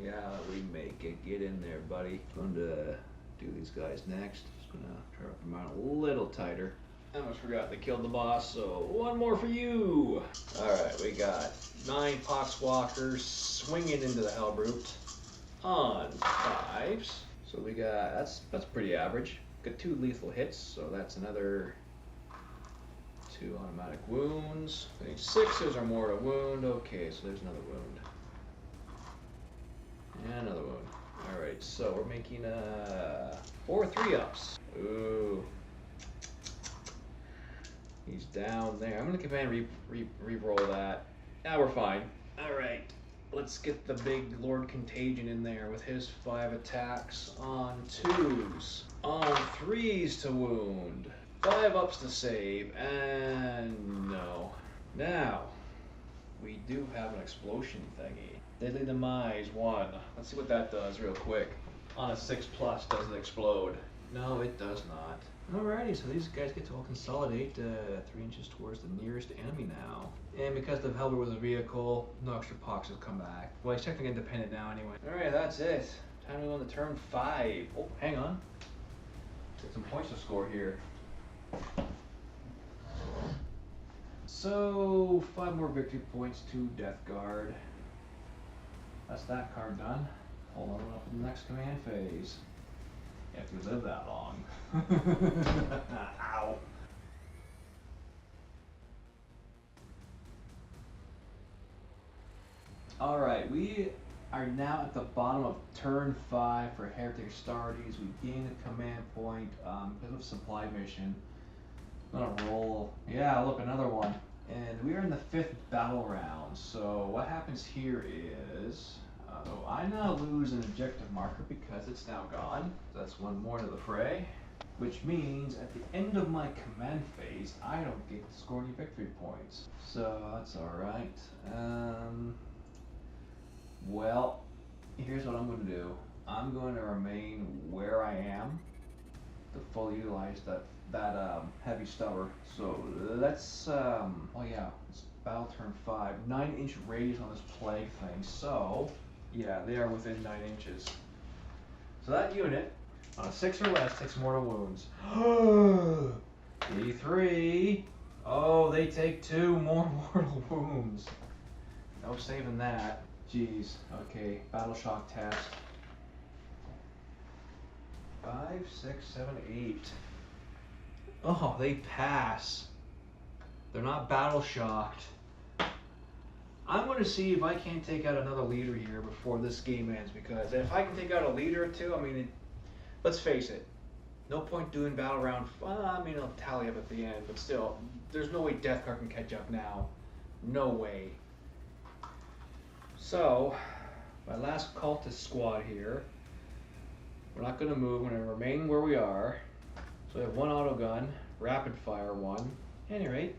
[SPEAKER 2] Yeah, we make it. Get in there, buddy. Going to do these guys next. Just gonna try to put them out a little tighter. I almost forgot they killed the boss, so one more for you. Alright, we got 9 Poxwalkers swinging into the Hellbrute on 5s. So we got, that's pretty average. Got 2 lethal hits, so that's another 2 automatic wounds. 6s or more to wound. Okay, so there's another wound. And another wound. Alright, so we're making 4 3-ups. Ooh. He's down there. I'm gonna command re-roll that. Now we're fine. Alright. Let's get the big Lord Contagion in there with his 5 attacks on 2s, on 3s to wound, 5 ups to save, and no. Now, we do have an explosion thingy. Deadly Demise 1. Let's see what that does real quick. On a 6+, does it explode? No, it does not. Alrighty, so these guys get to all consolidate 3 inches towards the nearest enemy now. And because the Hellbrute was a vehicle, no extra pox has come back. Well, he's technically independent now anyway. Alright, that's it. Time to go on to turn 5. Oh, hang on. Get some points to score here. So, 5 more victory points to Death Guard. That's that card done. Hold on up to the next command phase. If you live that long. Ow. Alright, we are now at the bottom of turn 5 for Heretic Astartes. We gained a command point because of supply mission. I'm gonna roll. Yeah, look, another one. And we are in the 5th battle round. So what happens here is, I now lose an objective marker because it's now gone. So that's 1 more to the fray. Which means at the end of my command phase, I don't get to score any victory points. So that's alright. Well, here's what I'm going to do. I'm going to remain where I am to fully utilize that heavy stubber. So let's, oh yeah, it's battle turn 5. 9-inch radius on this plague thing. So, yeah, they are within 9 inches. So that unit, on a 6 or less, takes mortal wounds. D3. Oh, they take 2 more mortal wounds. No saving that. Jeez. Okay, battle shock test. 5, 6, 7, 8. Oh, they pass. They're not battle shocked. I'm going to see if I can't take out another leader here before this game ends, because if I can take out a leader or 2, I mean, let's face it, no point doing battle round. I mean, I'll tally up at the end, but still, there's no way Death Guard can catch up now. No way. So, my last cultist squad here. We're not going to move. We're going to remain where we are. So we have 1 autogun, rapid fire 1. At any rate,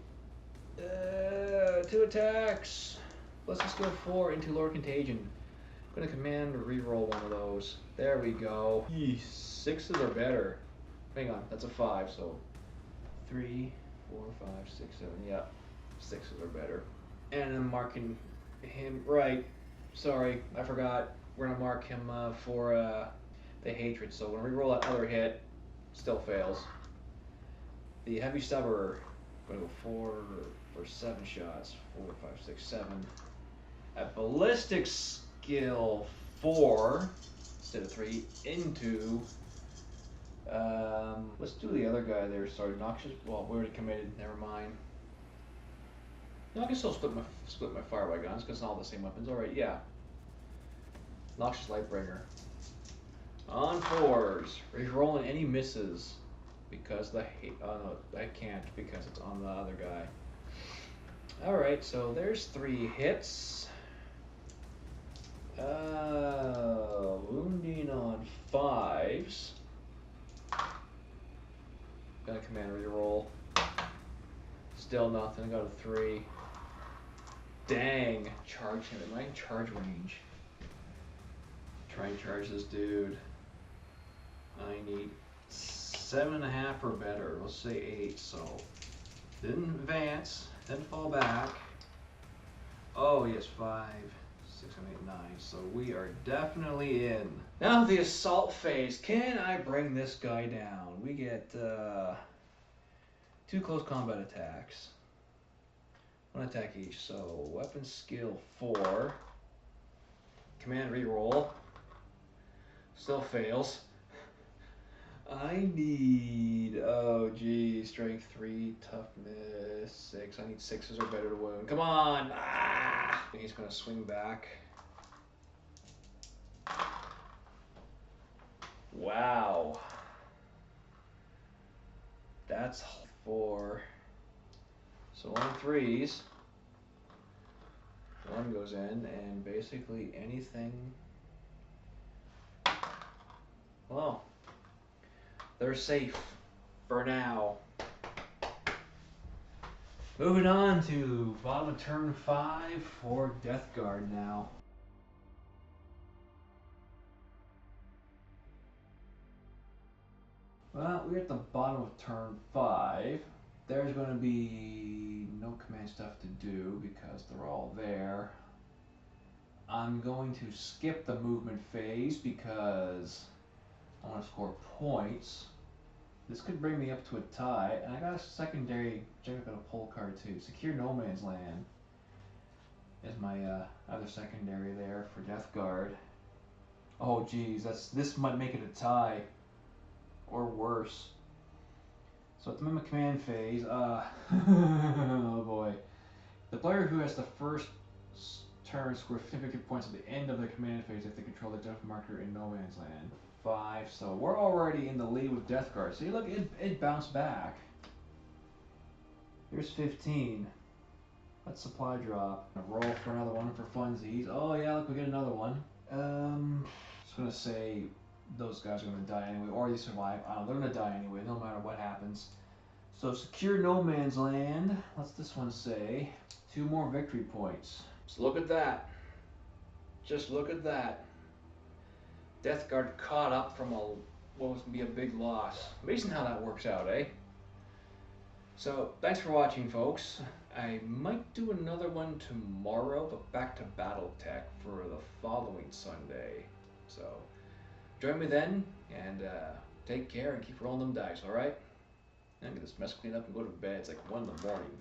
[SPEAKER 2] 2 attacks. Let's just go 4 into Lord Contagion. I'm going to command to re-roll 1 of those. There we go. 6s are better. Hang on, that's a 5, so 3, 4, 5, 6, 7. Yeah, 6s are better. And I'm marking him right. Sorry, I forgot. We're going to mark him for the hatred. So when we roll that other hit, still fails. The heavy stubber, going to go 4 for 7 shots. 4, 5, 6, 7. At ballistic skill
[SPEAKER 3] 4 instead of 3 into. Let's do the other guy there. Sorry, noxious. Well, we already committed. Never mind. No, I can still split my fire by guns because it's all the same weapons. All right, yeah. Noxious Lightbringer. On 4s, rerolling any misses because oh no, I can't because it's on the other guy. All right, so there's 3 hits. Wounding on 5s. Got a command reroll. Still nothing. I got a 3. Dang. Charge him. Am I in charge range? Try and charge this dude. I need 7.5 or better. Let's say 8. So didn't advance. Didn't fall back. Oh yes, 5, 6, 7, 8, 9. So we are definitely in. Now the assault phase. Can I bring this guy down? We get 2 close combat attacks. 1 attack each. So weapon skill 4. Command reroll. Still fails. I need, oh geez, strength 3, toughness 6. I need 6s or better to wound. Come on! Ah! He's gonna swing back. Wow. That's 4. So on 3s, 1 goes in, and basically anything. Well, they're safe for now. Moving on to bottom of turn 5 for Death Guard now. Well, we're at the bottom of turn 5. There's going to be no command stuff to do because they're all there. I'm going to skip the movement phase because I want to score points. This could bring me up to a tie, and I got a secondary. Check out a pull card too. Secure No Man's Land is my other secondary there for Death Guard. Oh geez, this might make it a tie, or worse. So at the moment command phase, oh boy. The player who has the first turn scores 50 victory points at the end of their command phase if they control the death marker in No Man's Land. 5, so we're already in the lead with Death Guard. See, look, it bounced back. Here's 15. Let's supply drop. Roll for another one for funsies. Oh yeah, look, we get another one. Just gonna say those guys are gonna die anyway, or they survive. I don't know, they're gonna die anyway, no matter what happens. So secure No Man's Land. What's this one say? 2 more victory points. So look at that. Just look at that. Death Guard caught up from what was going to be a big loss. Amazing how that works out, eh? So, thanks for watching, folks. I might do another one tomorrow, but back to BattleTech for the following Sunday. So, join me then, and take care and keep rolling them dice, alright? I'm going to get this mess cleaned up and go to bed. It's like 1 in the morning.